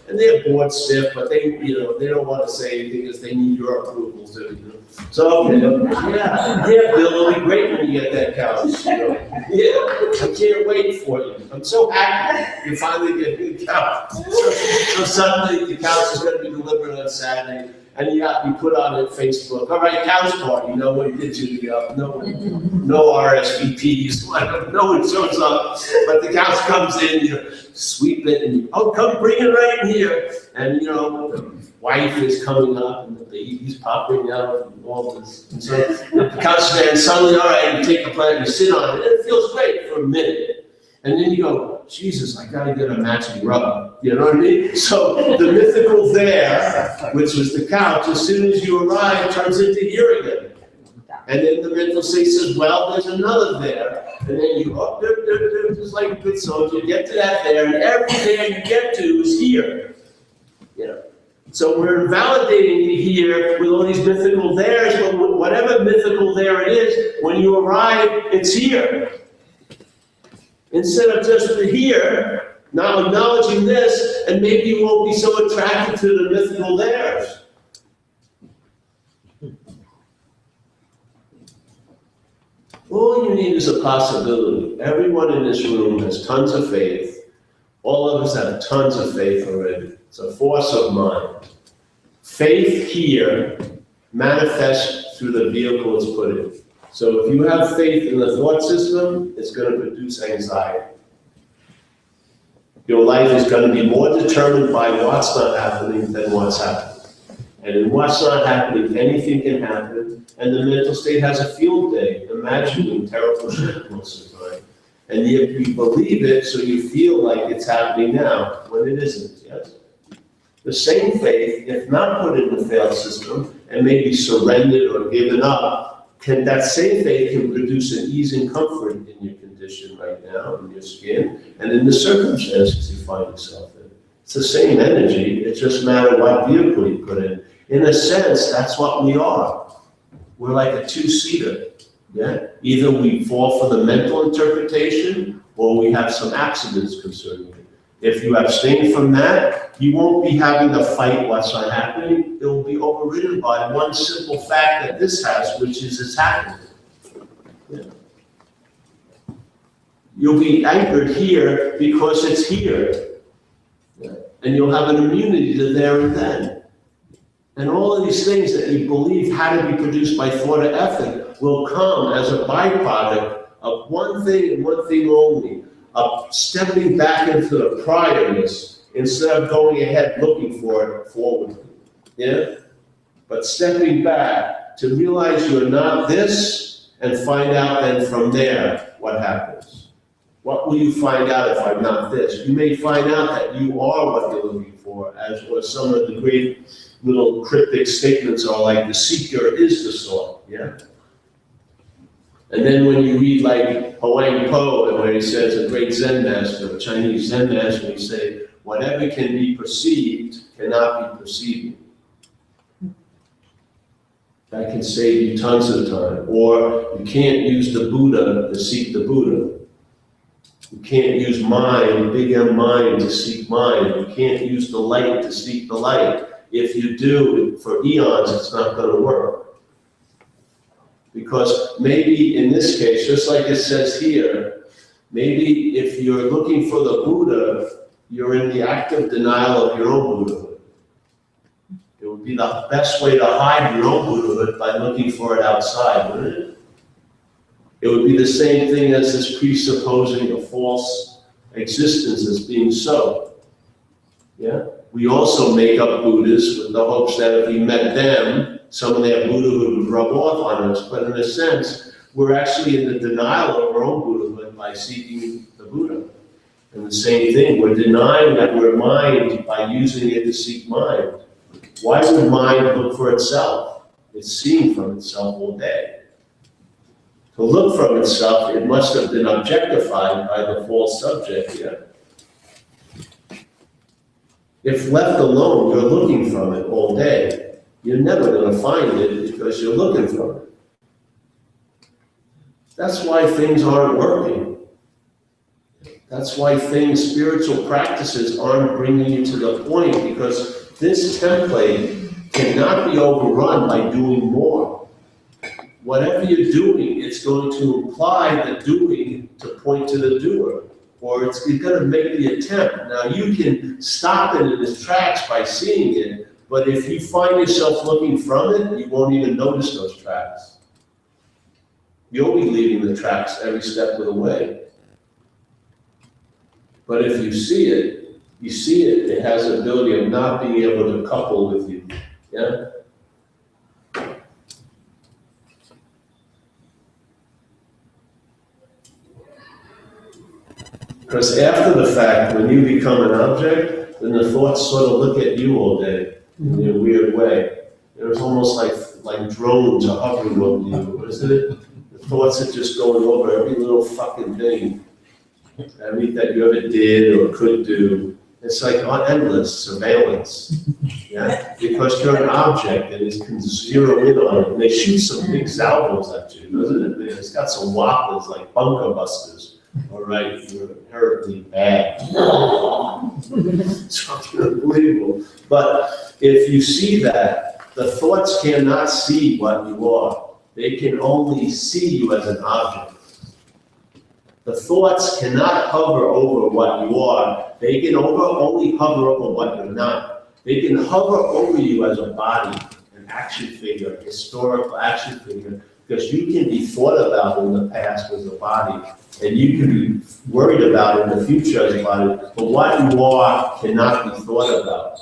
and they're bored stiff, but they don't want to say anything because they need your approval too. You know? So yeah, Bill, it'll be great when you get that couch. You know? Yeah, I can't wait for you. I'm so happy you finally get a couch. So suddenly the couch is going to be delivered on Saturday. And you put on it Facebook, all right, couch party, no one gets you up, no RSVPs, no one shows up, but the couch comes in, you sweep it, and come bring it right here. And the wife is coming up, and the baby's popping out, and all this. And so the couch is there, and suddenly, all right, you take the plate, and you sit on it, and it feels great for a minute. And then you go, Jesus, I gotta get a matching rug. You know what I mean? So the mythical there, which was the couch, as soon as you arrive, turns into here again. And then the mental state says, well, there's another there. And then you go, just like a good soldier, you get to that there, and every there you get to is here. You know? So we're invalidating it here with all these mythical theirs, but whatever mythical there it is, when you arrive, it's here. Instead of just here, now acknowledging this, and maybe you won't be so attracted to the mythical theirs. All you need is a possibility. Everyone in this room has tons of faith. All of us have tons of faith already. It's a force of mind. Faith here manifests through the vehicle it's put in. So if you have faith in the thought system, it's going to produce anxiety. Your life is going to be more determined by what's not happening than what's happening. And in what's not happening, anything can happen, and the mental state has a field day, imagining terrible shit most of the time. And yet you believe it, so you feel like it's happening now, when it isn't, yes? The same faith, if not put in the failed system, and maybe surrendered or given up, that same faith can produce an ease and comfort in your condition right now, in your skin, and in the circumstances you find yourself in. It's the same energy, it just matters what vehicle you put in. In a sense, that's what we are. We're like a two-seater, yeah? Either we fall for the mental interpretation, or we have some accidents concerning it. If you abstain from that, you won't be having to fight what's not happening. It will be overridden by one simple fact that this has, which is it's happening. Yeah. You'll be anchored here because it's here. Yeah. And you'll have an immunity to there and then. And all of these things that you believe had to be produced by thought or effort will come as a byproduct of one thing and one thing only, of stepping back into the priorness instead of going ahead looking for it forward. Yeah? But stepping back to realize you're not this and find out then from there what happens. What will you find out if I'm not this? You may find out that you are what you're looking for, as what some of the great little cryptic statements are, like the seeker is the sought, yeah? And then when you read like Huang Po, and where he says, a great Zen master, a Chinese Zen master, he say, whatever can be perceived cannot be perceiving. That can save you tons of time. Or you can't use the Buddha to seek the Buddha. You can't use mind, big M mind, to seek mind. You can't use the light to seek the light. If you do, for eons, it's not going to work. Because maybe in this case, just like it says here, maybe if you're looking for the Buddha, you're in the active denial of your own Buddhahood. It would be the best way to hide your own Buddhahood by looking for it outside, wouldn't it? It would be the same thing as this presupposing a false existence as being so. Yeah? We also make up Buddhas with the hopes that if we met them, some of their Buddhahood would rub off on us. But in a sense, we're actually in the denial of our own Buddhahood by seeking the Buddha. And the same thing, we're denying that we're mind by using it to seek mind. Why would mind look for itself? It's seen from itself all day. To look from itself, it must have been objectified by the false subject here. If left alone, you're looking from it all day. You're never going to find it because you're looking from it. That's why things aren't working. That's why spiritual practices aren't bringing you to the point, because this template cannot be overrun by doing more. Whatever you're doing, it's going to imply the doing to point to the doer, or it's going to make the attempt. Now, you can stop it in its tracks by seeing it, but if you find yourself looking from it, you won't even notice those tracks. You'll be leaving the tracks every step of the way. But if you see it, it has the ability of not being able to couple with you. Yeah? Because after the fact, when you become an object, then the thoughts sort of look at you all day in a weird way. It's almost like like drones are hovering over you, isn't it? The thoughts are just going over every little fucking thing, everything that you ever did or could do. It's like endless surveillance, yeah? Because you're an object and it can zero in on it. And they shoot some big salvos at you, doesn't it? It's got some whoppers like bunker busters. All right, you're inherently bad. It's fucking unbelievable. But if you see that, the thoughts cannot see what you are. They can only see you as an object. The thoughts cannot hover over what you are. They can only hover over what you're not. They can hover over you as a body, an action figure, a historical action figure, because you can be thought about in the past as a body, and you can be worried about in the future as a body, but what you are cannot be thought about.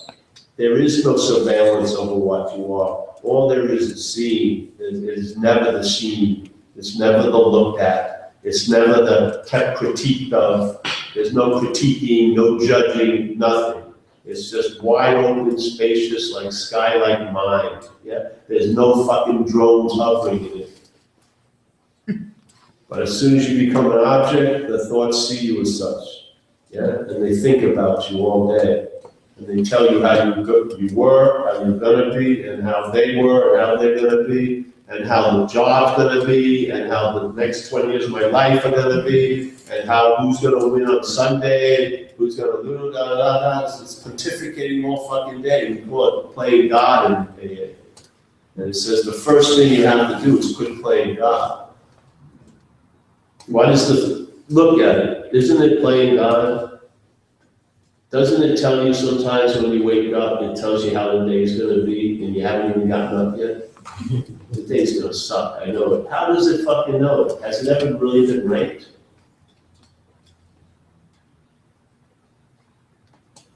There is no surveillance over what you are. All there is seen is never the seen. It's never the looked at. It's never the kept critiqued of. There's no critiquing, no judging, nothing. It's just wide open, spacious, like sky, like mind. Yeah, there's no fucking drones hovering in it. But as soon as you become an object, the thoughts see you as such. Yeah, and they think about you all day, and they tell you how you were, how you're gonna be, and how they were, and how they're gonna be. And how the job's gonna be, and how the next 20 years of my life are gonna be, and how who's gonna win on Sunday, who's gonna lose, da da da da. It's pontificating all fucking day. We call it playing God in AA. And it says the first thing you have to do is quit playing God. What is look at it? Isn't it playing God? Doesn't it tell you sometimes when you wake up, it tells you how the day's gonna be, and you haven't even gotten up yet? The day's gonna suck, I know it. How does it fucking know it? Has it ever really been ranked?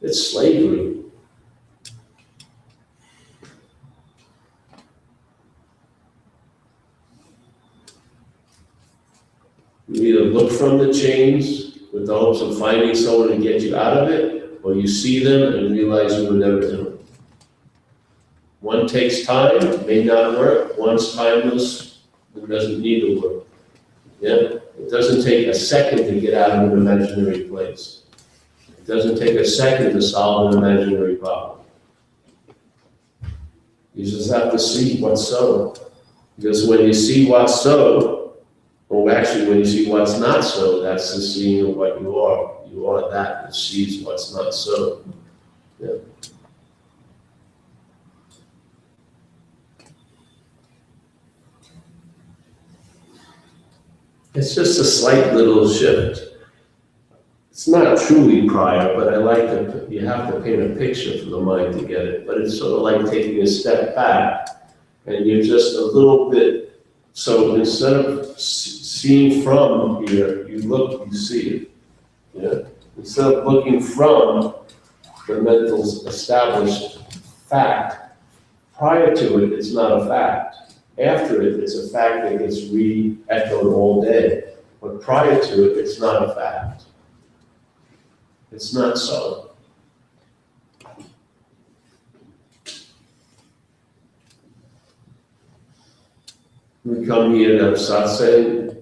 It's slavery. You either look from the chains with the hopes of finding someone to get you out of it, or you see them and realize you were never in it. One takes time, may not work. One's timeless, it doesn't need to work. Yeah, it doesn't take a second to get out of an imaginary place. It doesn't take a second to solve an imaginary problem. You just have to see what's so. Because when you see what's so, or actually when you see what's not so, that's the seeing of what you are. You are that which sees what's not so. Yeah. It's just a slight little shift. It's not truly prior, but I like to, you have to paint a picture for the mind to get it. But it's sort of like taking a step back, and you're just a little bit, so instead of seeing from here, you look, you see it. Yeah? Instead of looking from the mental established fact, prior to it, it's not a fact. After it, it's a fact that gets re-echoed all day. But prior to it, it's not a fact. It's not so. We come here to have satsang.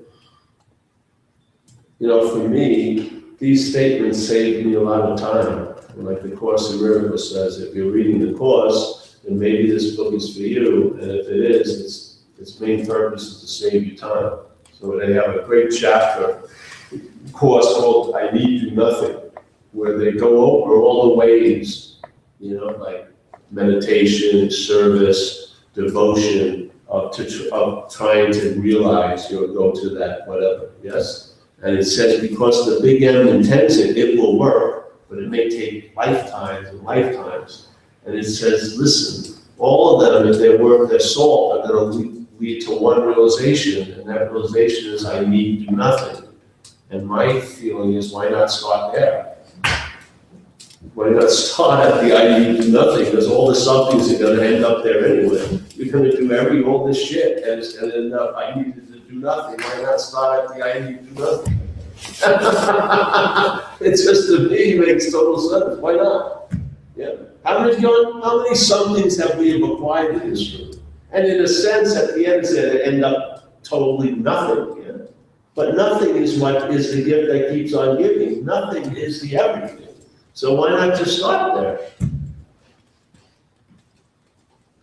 You know, for me, these statements save me a lot of time. Like the Course in Miracles says, if you're reading the Course, then maybe this book is for you, and if it is, its main purpose is to save you time. So they have a great chapter, Course called I Need Do Nothing, where they go over all the ways, you know, like meditation, service, devotion, of trying to realize or go to that whatever, yes? And it says because the big M intends it, it will work, but it may take lifetimes and lifetimes. And it says, listen, all of them, if they work their salt, are going to lead to one realization, and that realization is I need do nothing. And my feeling is, why not start there? Why not start at the I need do nothing? Because all the somethings are going to end up there anyway. You're going to do all this shit, and it's going to end up, I need to do nothing. Why not start at the I need to do nothing? It just, to me, makes total sense. Why not? Yeah. How many somethings have we acquired in this room? And in a sense, at the end, it's going to end up totally nothing. Yeah? But nothing is what is the gift that keeps on giving. Nothing is the everything. So why not just start there?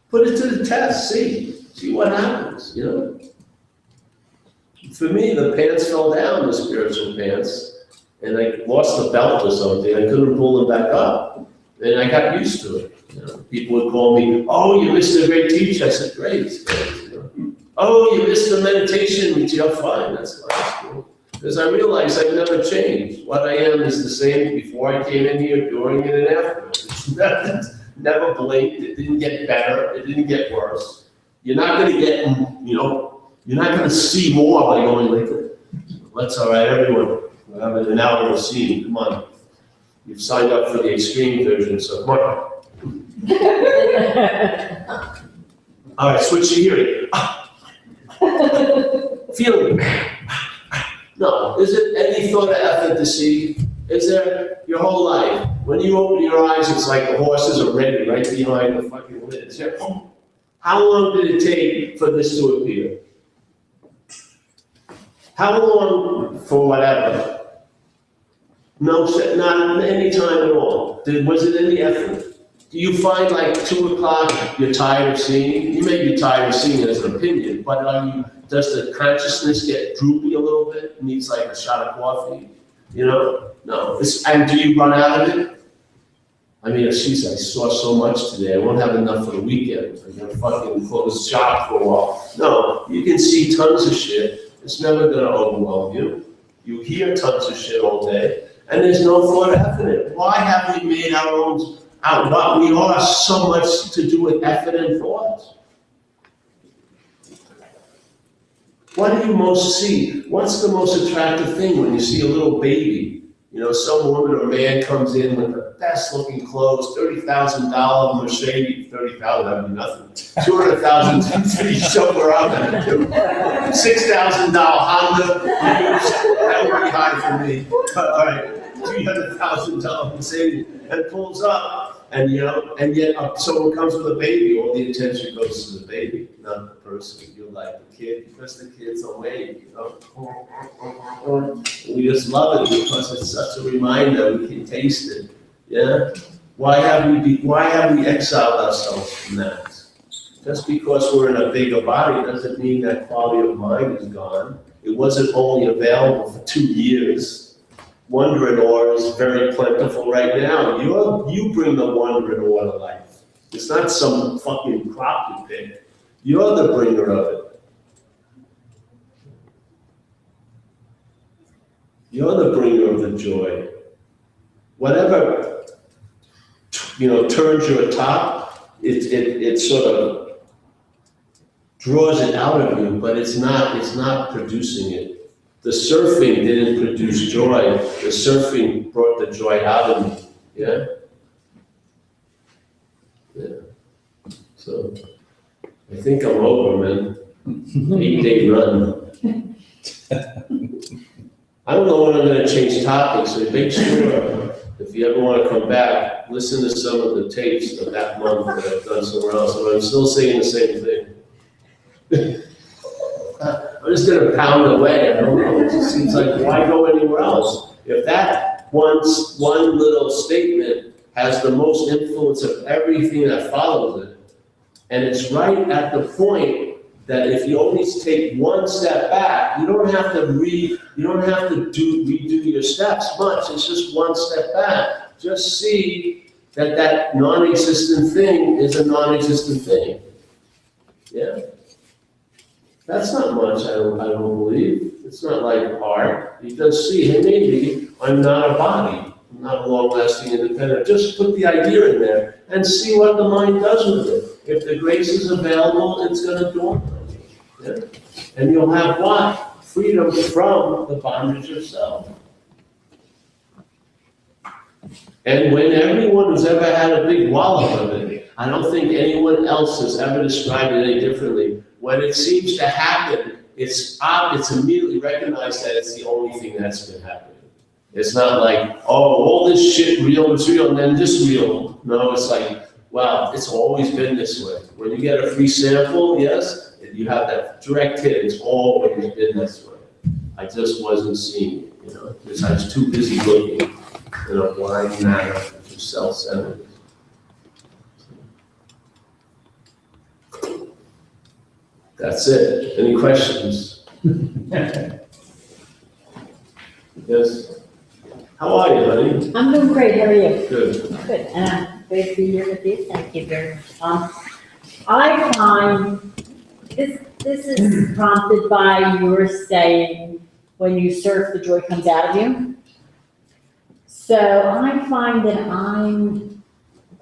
Put it to the test, see what happens, you know? For me, the pants fell down, the spiritual pants, and I lost the belt or something. I couldn't pull them back up, and I got used to it. You know? People would call me, "Oh, you missed a great teacher." I said, "Great." You know? "Oh, you missed the meditation routine." "Oh, fine, that's cool." Because I realized I've never changed. What I am is the same before I came in here, during it, and after. Never blinked. It didn't get better. It didn't get worse. You're not going to get, you know, you're not going to see more by going like, "That's all right, everyone. We're having an hour of seeing. Come on. You've signed up for the extreme version, so come on." All right, switch to hearing. Feeling. No, is it any thought of effort to see? Is there your whole life? When you open your eyes, it's like the horses are ready right behind the fucking lids. How long did it take for this to appear? How long for whatever? No, not any time at all. Was it any effort? Do you find like 2 o'clock you're tired of seeing? You may be tired of seeing it as an opinion, but does the consciousness get droopy a little bit? It needs like a shot of coffee? You know? No. And do you run out of it? I mean, geez, I saw so much today. I won't have enough for the weekend. I'm gonna fucking close shop for a while. No, you can see tons of shit. It's never gonna overwhelm you. You hear tons of shit all day, and there's no thought of effort in it. Why have we made our own out what we are so much to do with effort and thought? What do you most see? What's the most attractive thing when you see a little baby? You know, some woman or man comes in with the best looking clothes, $30,000 Mercedes, 30,000, that'd be nothing. 200,000 to show her up, $6,000 Honda, that would be high for me. All right, $300,000 Mercedes, and pulls up. And you know, and yet someone comes with a baby, all the attention goes to the baby, not the person. You're like the kid, because the kid's awake, you know. We just love it because it's such a reminder. We can taste it. Yeah. Why have we exiled ourselves from that? Just because we're in a bigger body doesn't mean that quality of mind is gone. It wasn't only available for 2 years. Wonder and awe is very plentiful right now. You bring the wonder and awe to life. It's not some fucking crop you pick. You're the bringer of it. You're the bringer of the joy. Whatever, you know, turns you atop, it sort of draws it out of you, but it's not producing it. The surfing didn't produce joy. The surfing brought the joy out of me. Yeah? Yeah. So, I think I'm over, man. 8-day run. I don't know when I'm going to change topics, so make sure, if you ever want to come back, listen to some of the tapes of that month that I've done somewhere else, but I'm still saying the same thing. I'm just going to pound away. I don't know. It just seems like, why go anywhere else? If that one little statement has the most influence of everything that follows it, and it's right at the point that if you only take one step back, you don't have to redo your steps much. It's just one step back. Just see that non-existent thing is a non-existent thing. Yeah. That's not much, I don't believe. It's not like art. You just see, hey, maybe I'm not a body. I'm not a long-lasting independent. Just put the idea in there and see what the mind does with it. If the grace is available, it's going to dawn on you. Yeah? And you'll have what? Freedom from the bondage of self. And when everyone who's ever had a big wallop of it, I don't think anyone else has ever described it any differently. When it seems to happen, it's immediately recognized that it's the only thing that's been happening. It's not like, oh, all this shit real is real, and then this real. No, it's like, Well, it's always been this way. When you get a free sample, yes, and you have that direct hit, it's always been this way. I just wasn't seeing it, because I was too busy looking in a blind manner, which is self-centered. That's it. Any questions? Yes? How are you, honey? I'm doing great, how are you? Good. Good, and I'm glad to be here with you, thank you very much. I find, this is prompted by your saying, when you surf, the joy comes out of you. So I find that I'm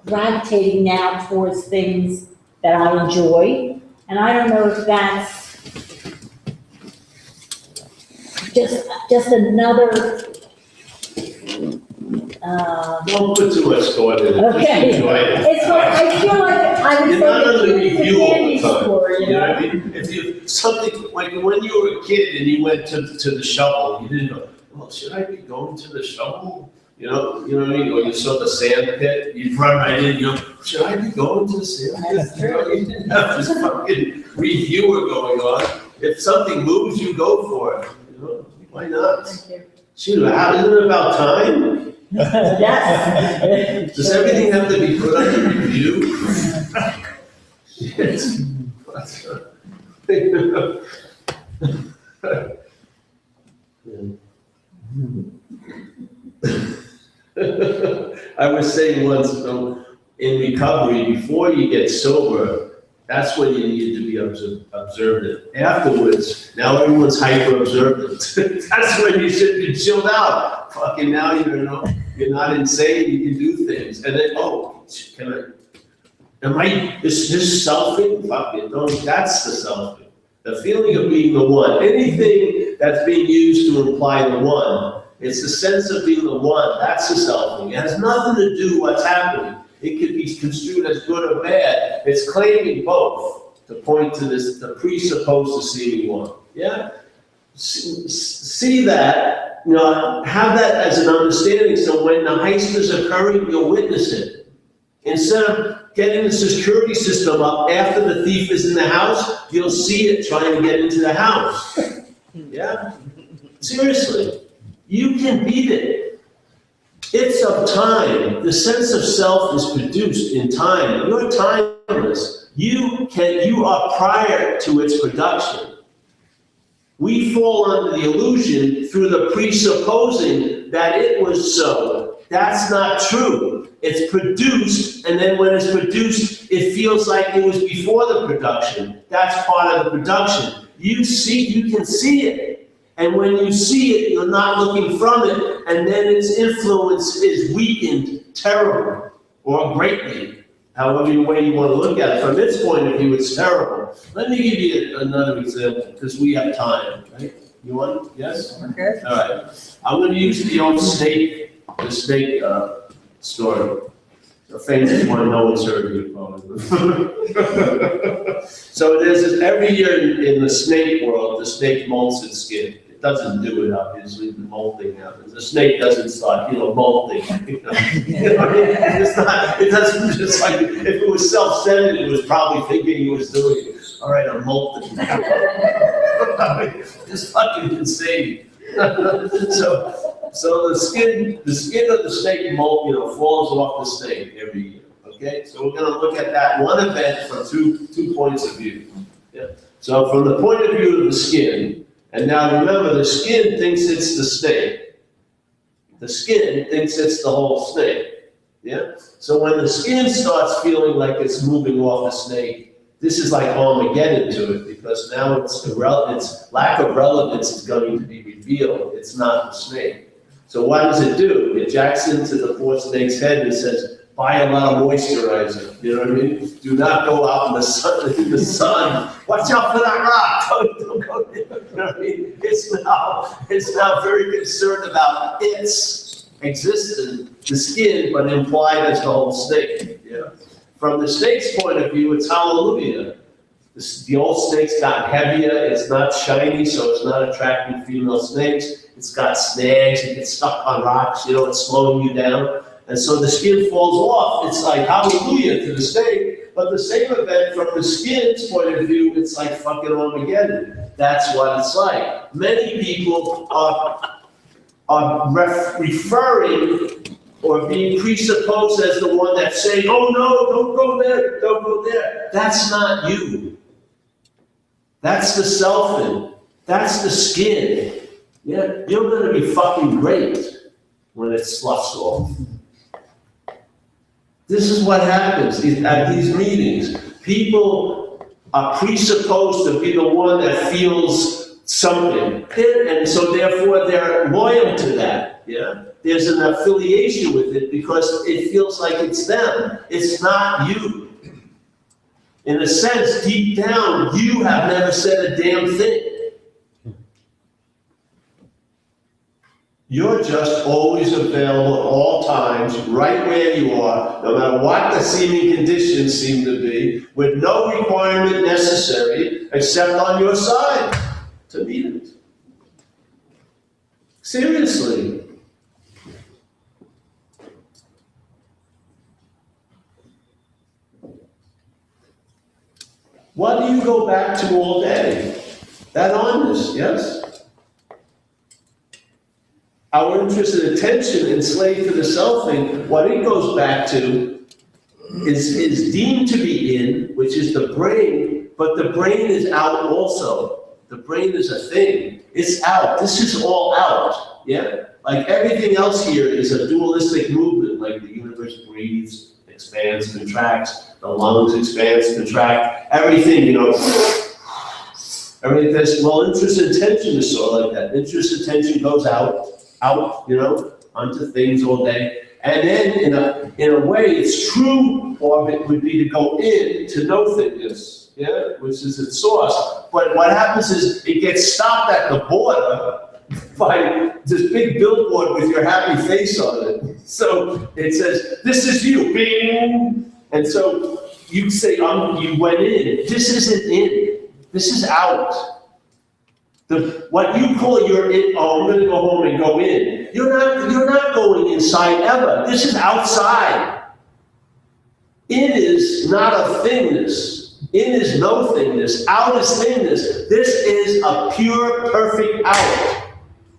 gravitating now towards things that I enjoy, and I don't know if that's just another, Don't put too much thought in it. okay. Just enjoy it. It's what, I feel like I would You're say not under the kid review in the all candy the time. store, You know what I mean? If you, something, like when you were a kid and you went to the shovel, you didn't go, well, should I be going to the shovel? You know what I mean? Or you saw the sand pit, you'd run right in, you go, should I be going to the sand pit? That's true. You didn't have this fucking reviewer going on. If something moves, you go for it, why not? Thank you. Shoot, isn't it about time? Yes. Does everything have to be put under review? Shit. I was saying once, in recovery, before you get sober, that's when you need to be observant. Afterwards, now everyone's hyper observant. That's when you should be chilled out. Fucking now you're not insane, you can do things. And then, is this selfing? Fuck it, that's the selfing. The feeling of being the one. Anything that's being used to imply the one, it's the sense of being the one, that's the selfing. It has nothing to do with what's happening. It could be construed as good or bad. It's claiming both to point to this, the presupposed deceiving one. Yeah? See that, have that as an understanding, so when the heist is occurring, you'll witness it. Instead of getting the security system up after the thief is in the house, you'll see it trying to get into the house. Yeah? Seriously. You can beat it. It's of time. The sense of self is produced in time. You're timeless. You are prior to its production. We fall under the illusion through the presupposing that it was so. That's not true. It's produced, and then when it's produced, it feels like it was before the production. That's part of the production. You can see it. And when you see it, you're not looking from it, and then its influence is weakened terribly or greatly, however way you want to look at it. From its point of view, it's terrible. Let me give you another example, because we have time, right? You want? Yes? Okay. All right. I'm going to use the old snake story. A famous one, no one's heard of it probably. So there's this, every year in the snake world, the snake molts its skin. It doesn't do it, obviously, the molting happens. The snake doesn't start, molting. It's not, it doesn't just like, if it was self-centered, it was probably thinking he was doing it. All right, I'm molting. It's fucking insane. So the skin of the snake molt, falls off the snake every year. Okay, so we're going to look at that one event from two points of view. Yeah. So from the point of view of the skin, and now remember, the skin thinks it's the snake. The skin thinks it's the whole snake. Yeah. So when the skin starts feeling like it's moving off the snake, this is like Armageddon to it, because now its lack of relevance is going to be revealed. It's not the snake. So what does it do? It jacks into the poor snake's head and says, buy a lot of moisturizer. You know what I mean? Do not go out in the sun. Watch out for that rock. Don't go there. You know what I mean? It's now very concerned about its existence, the skin, but implied as the whole snake. Yeah. From the snake's point of view, it's hallelujah. The old snake's got heavier, it's not shiny, so it's not attracting female snakes. It's got snags, it gets stuck on rocks, it's slowing you down. And so the skin falls off. It's like hallelujah to the state, but the same event from the skin's point of view, it's like fucking Armageddon. That's what it's like. Many people are referring or being presupposed as the one that's saying, oh no, don't go there, don't go there. That's not you. That's the selfing. That's the skin. Yeah, you're gonna be fucking great when it sloughs off. This is what happens at these meetings. People are presupposed to be the one that feels something, and so therefore they're loyal to that, yeah? There's an affiliation with it because it feels like it's them. It's not you. In a sense, deep down, you have never said a damn thing. You're just always available at all times, right where you are, no matter what the seeming conditions seem to be, with no requirement necessary except on your side to meet it. Seriously. What do you go back to all day? That honest, yes? Our interest and attention enslaved to the selfing, what it goes back to is deemed to be in, which is the brain, but the brain is out also. The brain is a thing. It's out. This is all out. Yeah? Like everything else here is a dualistic movement, like the universe breathes, expands, contracts, the lungs expands, contract, everything, you know. Everything that's, well, interest and attention is sort of like that. Interest and attention goes out, you know, onto things all day. And then in a way, its true orbit would be to go in to nothingness, yeah, which is its source. But what happens is it gets stopped at the border by this big billboard with your happy face on it. So it says, this is you, bing. And so you say, you went in. This isn't in. This is out. What you call your in, oh, I'm gonna go home and go in. You're not going inside ever. This is outside. In is not a thingness. In is no thingness. Out is thingness. This is a pure, perfect out.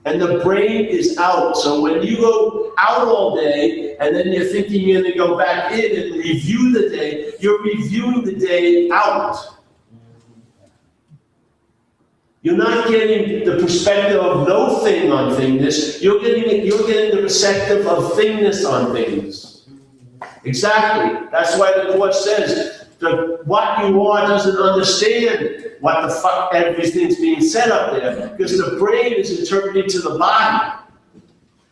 And the brain is out. So when you go out all day, and then you're thinking you're gonna go back in and review the day, you're reviewing the day out. You're not getting the perspective of no thing on thingness. You're getting the perspective of thingness on things. Exactly. That's why the Course says what you are doesn't understand what the fuck everything's being said up there, because the brain is interpreting to the body.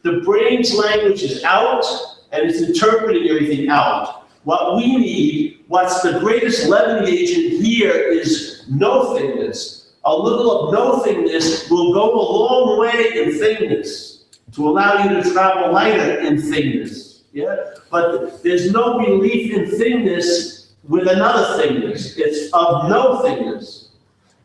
The brain's language is out, and it's interpreting everything out. What we need, what's the greatest leavening agent here is nothingness. A little of nothingness will go a long way in thingness to allow you to travel lighter in thingness. Yeah? But there's no relief in thingness with another thingness. It's of nothingness.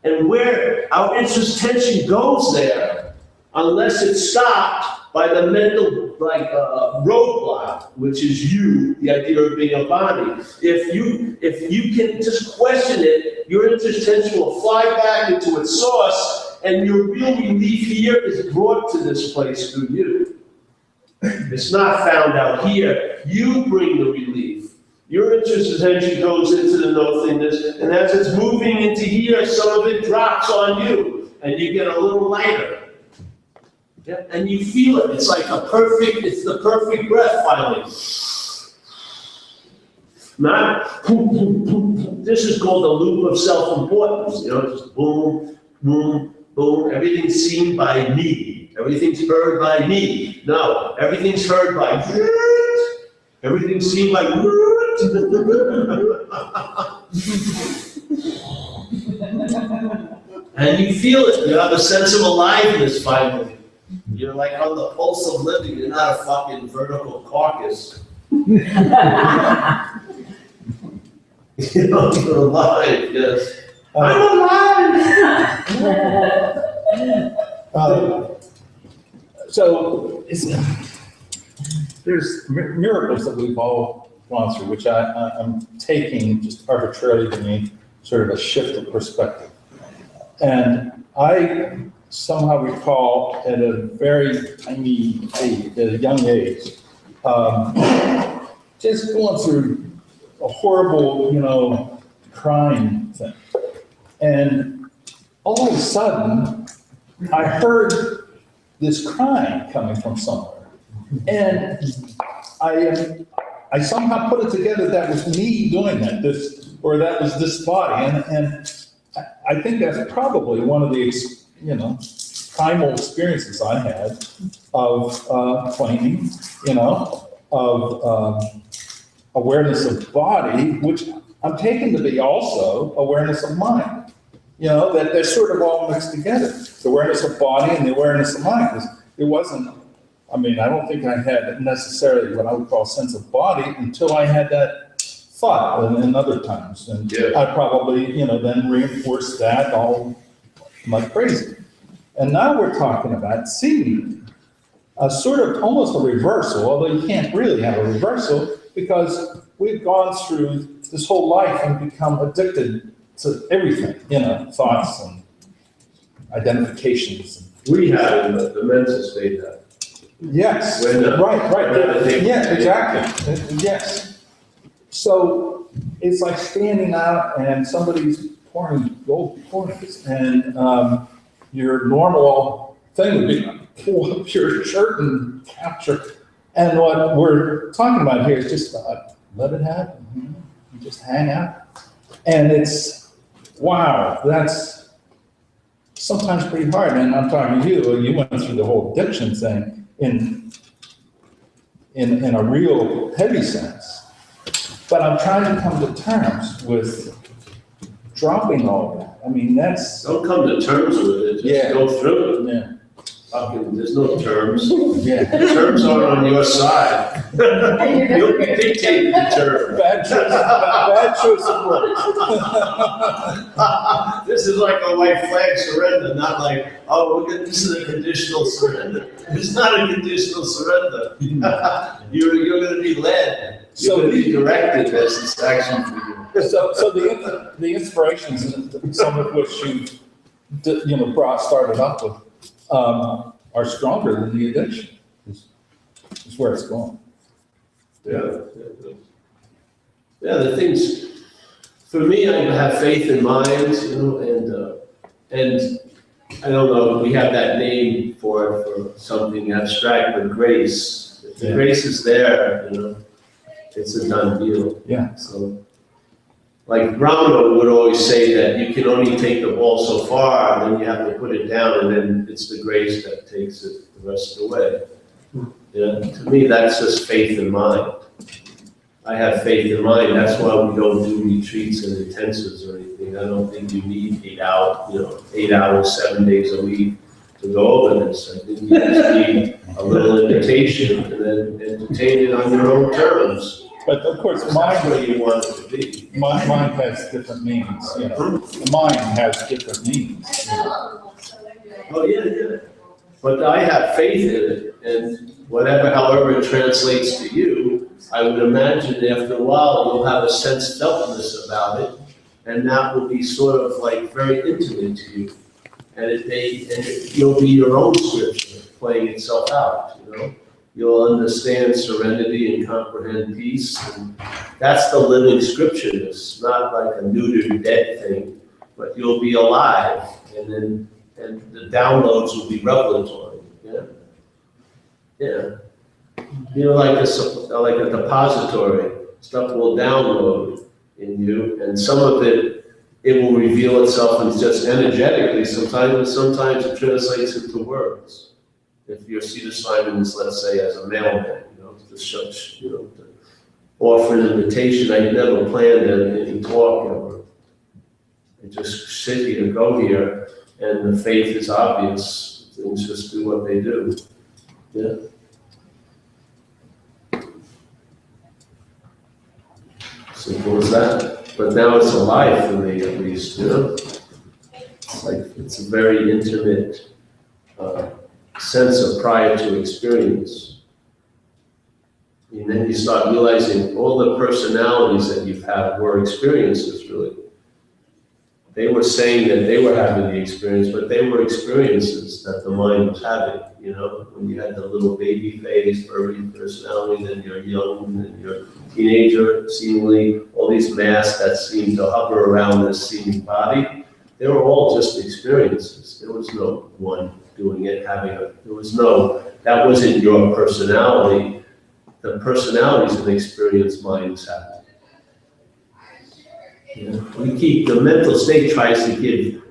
And where our interest tension goes there, unless it's stopped by the mental roadblock, which is you, the idea of being a body. If you can just question it, your interest tension will fly back into its source, and your real relief here is brought to this place through you. It's not found out here. You bring the relief. Your interest attention goes into the nothingness, and as it's moving into here, some of it drops on you, and you get a little lighter. Yeah, and you feel it. It's like it's the perfect breath finally. Not this is called the loop of self-importance. You know, just boom, boom, boom. Everything's seen by me. Everything's heard by me. No, everything's heard by everything's seen by and you feel it. You have a sense of aliveness finally. You're like on the pulse of living. You're not a fucking vertical carcass. You know, you're alive, yes. I'm alive! So, there's miracles that we've all gone through, which I'm taking just arbitrarily to mean sort of a shift of perspective. And I somehow recall at a very tiny age, at a young age, just going through a horrible, crying thing. And all of a sudden, I heard this crying coming from somewhere. And I somehow put it together that was me doing that, that was this body. And I think that's probably one of the, primal experiences I had of claiming, of awareness of body, which I'm taking to be also awareness of mind. That they're sort of all mixed together. The awareness of body and the awareness of mind. Because it wasn't, I don't think I had necessarily what I would call a sense of body until I had that thought and other times. And I probably, then reinforced that all like crazy. And now we're talking about seeing a sort of almost a reversal, although you can't really have a reversal because we've gone through this whole life and become addicted to everything, thoughts and identifications. We have the mental state that. Yes, When, right. Yeah, exactly. Yes. So it's like standing out and somebody's pouring gold coins, and your normal thing would be pull up your shirt and capture. And what we're talking about here is just let it happen. Just hang out. And it's, wow, that's sometimes pretty hard. And I'm talking to you, you went through the whole addiction thing in a real heavy sense. But I'm trying to come to terms with dropping all that. That's... Don't come to terms with it, just go through it. Yeah. There's no terms. Yeah. The terms are on your side. You'll be dictating the terms. Bad choice of words. This is like a white flag surrender, not like, this is a conditional surrender. It's not a conditional surrender. You're going to be led. You're going to be directed as this action for you. So the inspirations, some of which started up with, are stronger than the addiction. Is where it's going. Yeah, the things, for me, I have faith in mind, and I don't know, we have that name for something abstract, but grace. If the grace is there, it's a done deal. Yeah. So, like Ramana would always say that you can only take the ball so far, and then you have to put it down, and then it's the grace that takes it the rest of the way. To me, that's just faith in mind. I have faith in mind. That's why we don't do retreats and intensives or anything. I don't think you need 8 hours, 7 days a week to go over this. I think you just need a little invitation and then entertain it on your own terms. But of course, That's mind, where you want it to be. mind has different meanings. The mind has different meanings. Oh, yeah. But I have faith in it, and however it translates to you, I would imagine after a while you'll have a sense feltness about it, and that will be sort of like very intimate to you. And you'll be your own scripture playing itself out, You'll understand serenity and comprehend peace, and that's the living scriptureness, not like a neutered dead thing, but you'll be alive, and the downloads will be revelatory. Like a depository, stuff will download in you, and some of it will reveal itself as just energetically. Sometimes it translates into words. If your seat assignment is, let's say, as a mailman, to offer an invitation, I never planned any talk ever. I just sit here, go here, and the faith is obvious. Things just do what they do. Yeah. Simple as that. But now it's alive for me, at least. It's a very intimate sense of prior to experience. And then you start realizing all the personalities that you've had were experiences, really. They were saying that they were having the experience, but they were experiences that the mind was having, you know? When you had the little baby phase, early personality, then you're young, and then you're a teenager, seemingly, all these masks that seem to hover around this seeming body, they were all just experiences. There was no one doing it, that wasn't your personality. The personalities and experience minds have. You know, the mental state tries to give,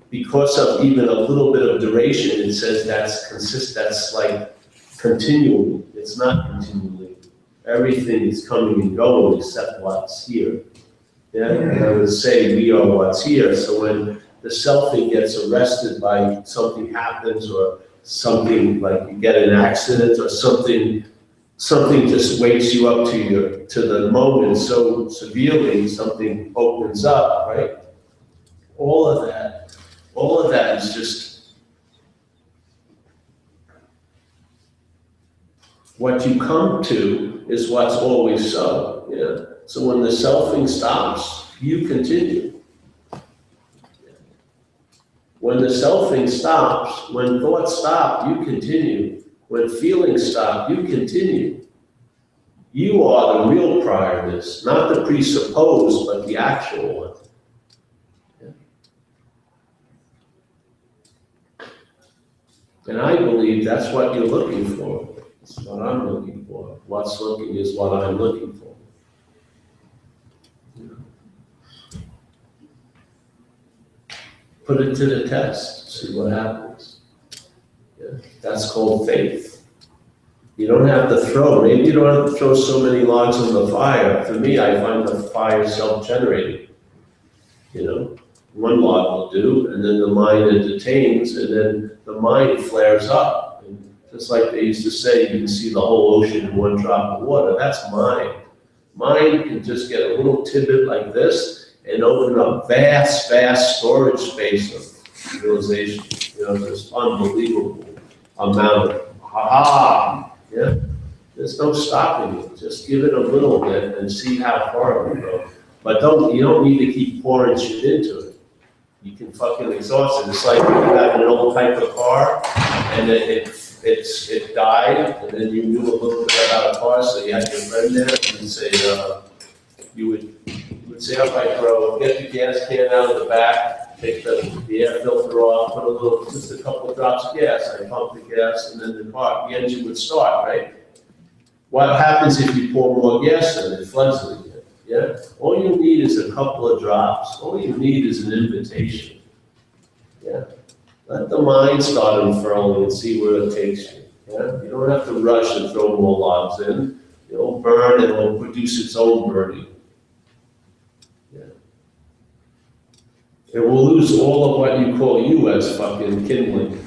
because of even a little bit of duration, it says that's like continually. It's not continually. Everything is coming and going except what's here. Yeah, and I would say we are what's here. So when the selfing gets arrested by something happens, or something like you get an accident, or something just wakes you up to the moment so severely, something opens up, right? All of that is just what you come to is what's always so, yeah. So when the selfing stops, you continue. When the selfing stops, when thoughts stop, you continue. When feelings stop, you continue. You are the real priorness, not the presupposed, but the actual one. Yeah. And I believe that's what you're looking for. It's what I'm looking for. What's looking is what I'm looking for. Put it to the test, see what happens. Yeah. That's called faith. You don't have to throw, maybe you don't have to throw so many logs on the fire. For me, I find the fire self-generating. You know, one log will do, and then the mind entertains, and then the mind flares up. And just like they used to say, you can see the whole ocean in one drop of water. That's mind. Mind can just get a little tidbit like this, and open up vast storage space of realization. You know, this unbelievable amount of yeah. There's no stopping it. Just give it a little bit and see how far it will go. But you don't need to keep pouring shit into it. You can fucking exhaust it. It's like you have an old type of car, and it died, and then you knew a little bit about a car, so you had your friend there, and you'd say, you would say, all right, bro, get the gas can out of the back, take the air filter off, put just a couple of drops of gas. I pump the gas, and then the engine would start, right? What happens if you pour more gas in? It floods it again, yeah? All you need is a couple of drops. All you need is an invitation, yeah? Let the mind start unfurling and see where it takes you, yeah? You don't have to rush and throw more logs in. It'll burn, and it'll produce its own burning. It will lose all of what you call you as fucking kindling.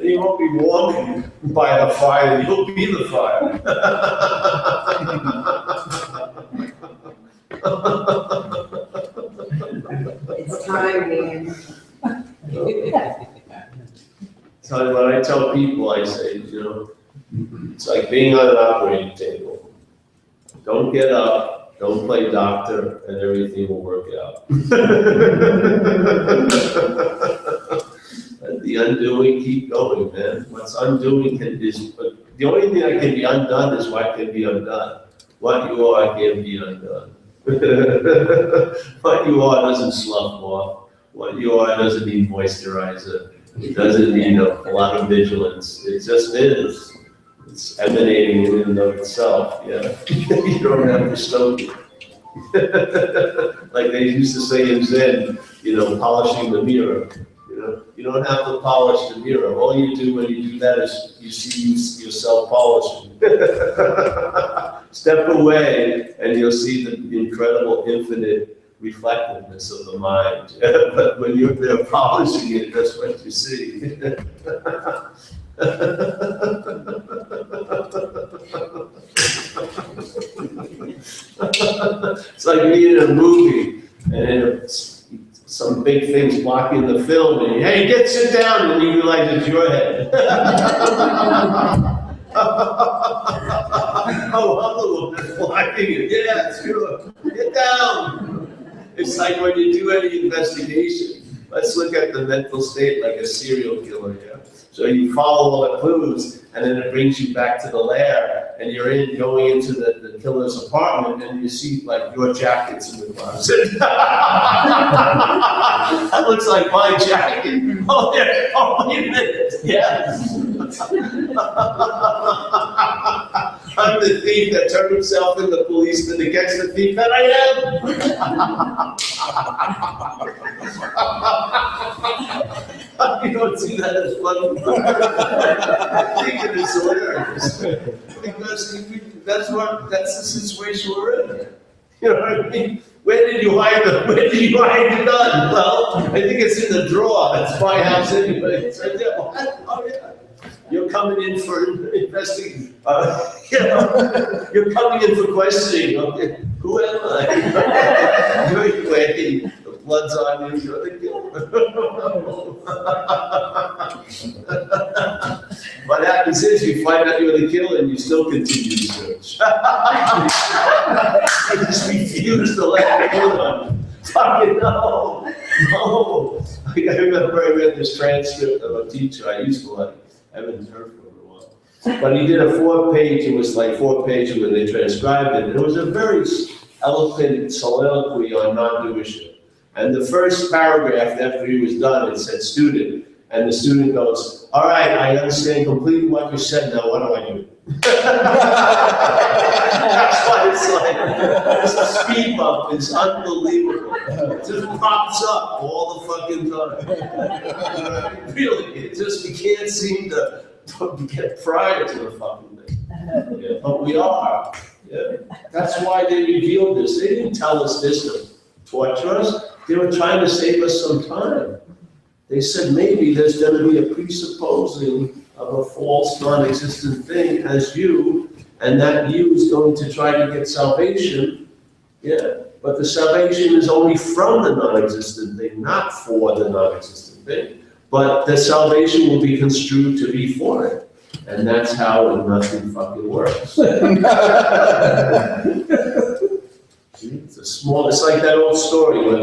You won't be walking by the fire, you'll be the fire. It's time, man. So when I tell people, I say, you know, it's like being on an operating table. Don't get up, don't play doctor, and everything will work out. Let the undoing keep going, man. What's undoing the only thing that can be undone is what can be undone. What you are can be undone. What you are doesn't slough off. What you are doesn't need moisturizer. It doesn't need a lot of vigilance. It just is. It's emanating in and of itself, yeah. You don't have to stoke it. Like they used to say in Zen, you know, polishing the mirror. You know, you don't have to polish the mirror. All you do when you do that is you see yourself polishing. Step away and you'll see the incredible infinite reflectiveness of the mind. But when you're there polishing it, that's what you see. It's like being in a movie, and then some some big things blocking the film, and hey, sit down, and you realize it's your head. Oh, I'm the one that's blocking it. Yeah, sure. Get down. It's like when you do any investigation. Let's look at the mental state like a serial killer, yeah? So you follow all the clues, and then it brings you back to the lair, and you're going into the killer's apartment, and you see like your jackets in the closet. That looks like my jacket. Oh, yeah. Oh, wait a minute. Yes. I'm the thief that turned himself into policeman against the thief that I am. You don't see that as funny. I think it is hilarious. Because that's the situation we're in. You know what I mean? Where did you hide the gun? Well, I think it's in the drawer. That's my house anyway. It's right there. What? Oh yeah. You're coming in for investigating. You're coming in for questioning. Okay, who am I? You're waiting. The blood's on you. You're the killer. What happens is you find out you're the killer and you still continue to search. You just refuse to let it go on. Fucking no. I remember I read this transcript of a teacher I used to like. I haven't heard from him in a while. But he did a 4-page, it was like 4 pages where they transcribed it. And it was a very eloquent soliloquy on non-Jewishness. And the first paragraph after he was done, it said student. And the student goes, all right, I understand completely what you said, now what do I do? That's why it's like, this speed bump is unbelievable. It just pops up all the fucking time. Really, we can't seem to get prior to the fucking thing. Yeah, but we are. Yeah. That's why they revealed this. They didn't tell us this to torture us. They were trying to save us some time. They said maybe there's going to be a presupposing of a false, non-existent thing as you, and that you is going to try to get salvation. Yeah, but the salvation is only from the non-existent thing, not for the non-existent thing. But the salvation will be construed to be for it. And that's how nothing fucking works. It's like that old story where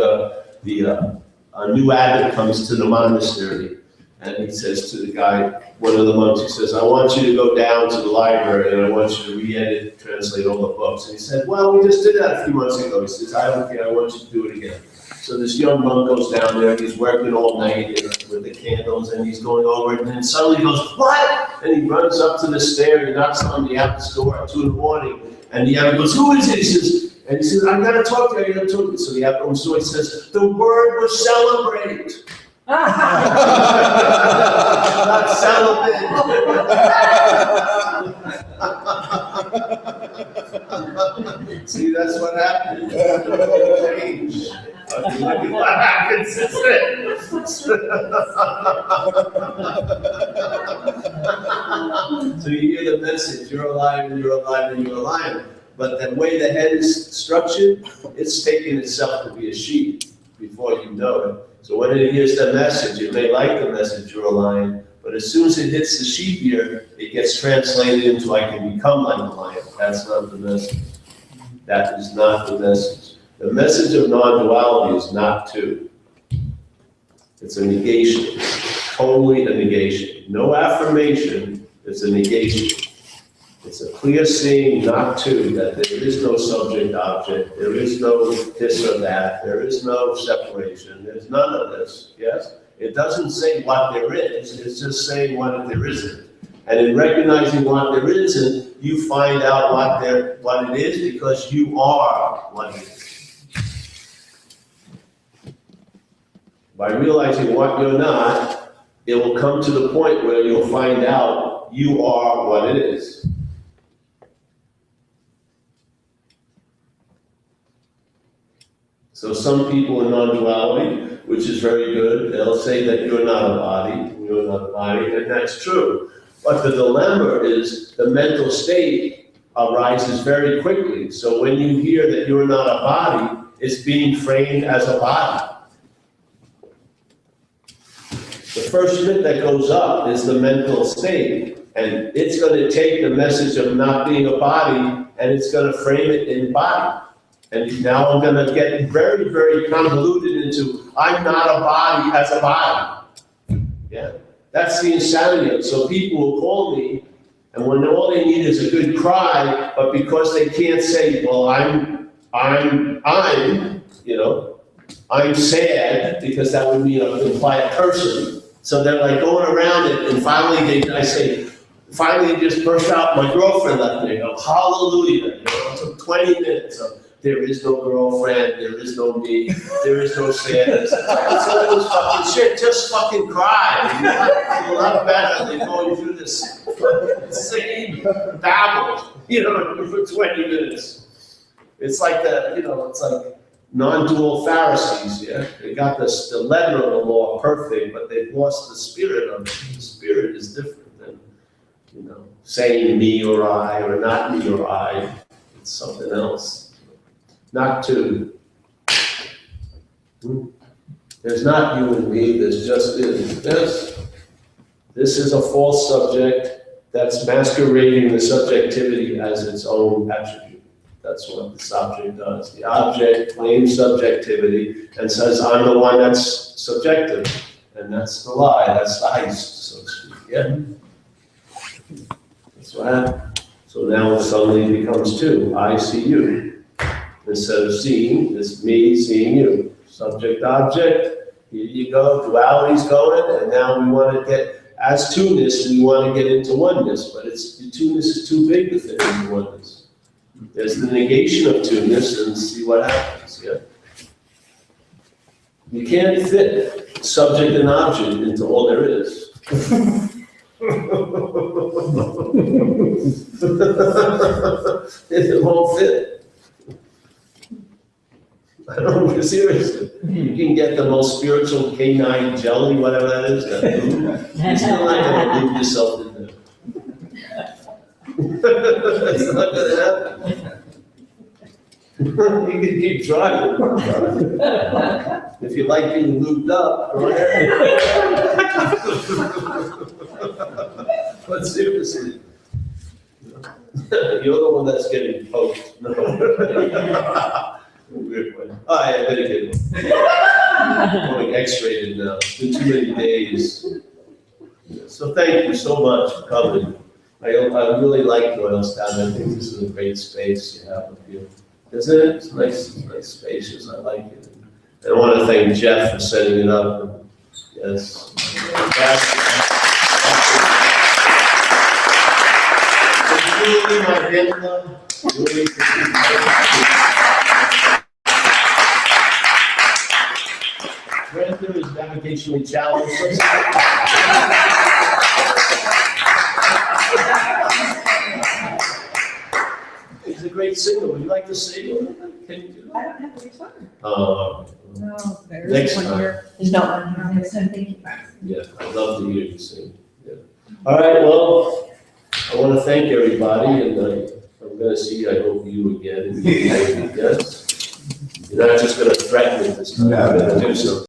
a new abbot comes to the monastery and he says to the guy, one of the monks, he says, I want you to go down to the library and I want you to re-edit, translate all the books. And he said, well, we just did that a few months ago. He says, I don't care, I want you to do it again. So this young monk goes down there, he's working all night with the candles and he's going over it and then suddenly he goes, what? And he runs up to the stair, he knocks on the abbot's door at 2 in the morning and the abbot goes, who is it? He says, I gotta talk to you, I gotta talk to you. So the abbot opens the door, he says, the word was celebrate. Not celibate. See, that's what happens. Change. What happens is So you hear the message, you're alive and you're alive and you're alive. But the way the head is structured, it's taking itself to be a sheep before you know it. So when it hears the message, it may like the message, you're a lion, but as soon as it hits the sheep ear, it gets translated into I can become like a lion. That's not the message. That is not the message. The message of non-duality is not two. It's a negation, totally a negation. No affirmation, it's a negation. It's a clear seeing, not two, that there is no subject-object, there is no this or that, there is no separation, there's none of this, yes? It doesn't say what there is, it's just saying what there isn't. And in recognizing what there isn't, you find out what it is because you are what it is. By realizing what you're not, it will come to the point where you'll find out you are what it is. So some people in non-duality, which is very good, they'll say that you're not a body, and that's true. But the dilemma is the mental state arises very quickly. So when you hear that you're not a body, it's being framed as a body. The first bit that goes up is the mental state, and it's gonna take the message of not being a body, and it's gonna frame it in body. And now I'm gonna get very, very convoluted into, I'm not a body as a body. Yeah, that's the insanity. So people will call me, and when all they need is a good cry, but because they can't say, well, I'm, you know, I'm sad, because that would mean I imply a person. So they're like going around it, and finally finally just burst out, my girlfriend left me. I go, hallelujah. You know, it took 20 minutes of, there is no girlfriend, there is no me, there is no sadness. It's all this fucking shit, just fucking cry. You're not better than going through this same babble, you know, for 20 minutes. It's like it's like non-dual Pharisees, yeah? They got the letter of the law perfect, but they've lost the spirit of it. The spirit is different than, saying me or I, or not me or I. It's something else. Not two. There's not you and me, there's just is. This is a false subject that's masquerading the subjectivity as its own attribute. That's what this object does. The object claims subjectivity and says, I'm the one that's subjective. And that's the lie, that's the heist, so to speak, yeah? That's what happened. So now it suddenly becomes two, I see you. Instead of seeing, it's me seeing you. Subject, object, here you go, duality's going, and now we want to get, as two-ness, we want to get into oneness, but the two-ness is too big to fit into oneness. There's the negation of two-ness, and see what happens, yeah? You can't fit subject and object into all there is. It won't fit. I don't, seriously. You can get the most spiritual canine jelly, whatever that is, that food. You're still not gonna move yourself in there. It's not gonna happen. You can keep trying. If you like being lubed up, go ahead. But seriously, you're the one that's getting poked. No. Weird one. Oh, yeah, I better get one. Going X-rated now. It's been too many days. So thank you so much for coming. I really like Doylestown. I think this is a great space you have up here. Isn't it? It's nice spacious. I like it. And I want to thank Jeff for setting it up. Yes. Julie, my grandma. Julie, Brenda is navigationally challenged. He's a great singer. Would you like to sing? Can you do that? I don't have a guitar. No, There's next one time. here. There's not one here. So thank you. Yeah, I'd love to hear you sing. Yeah. All right, well, I want to thank everybody, and I'm going to see, I hope, you again. Yes. You're not just going to threaten me this time. No. You're going to do something.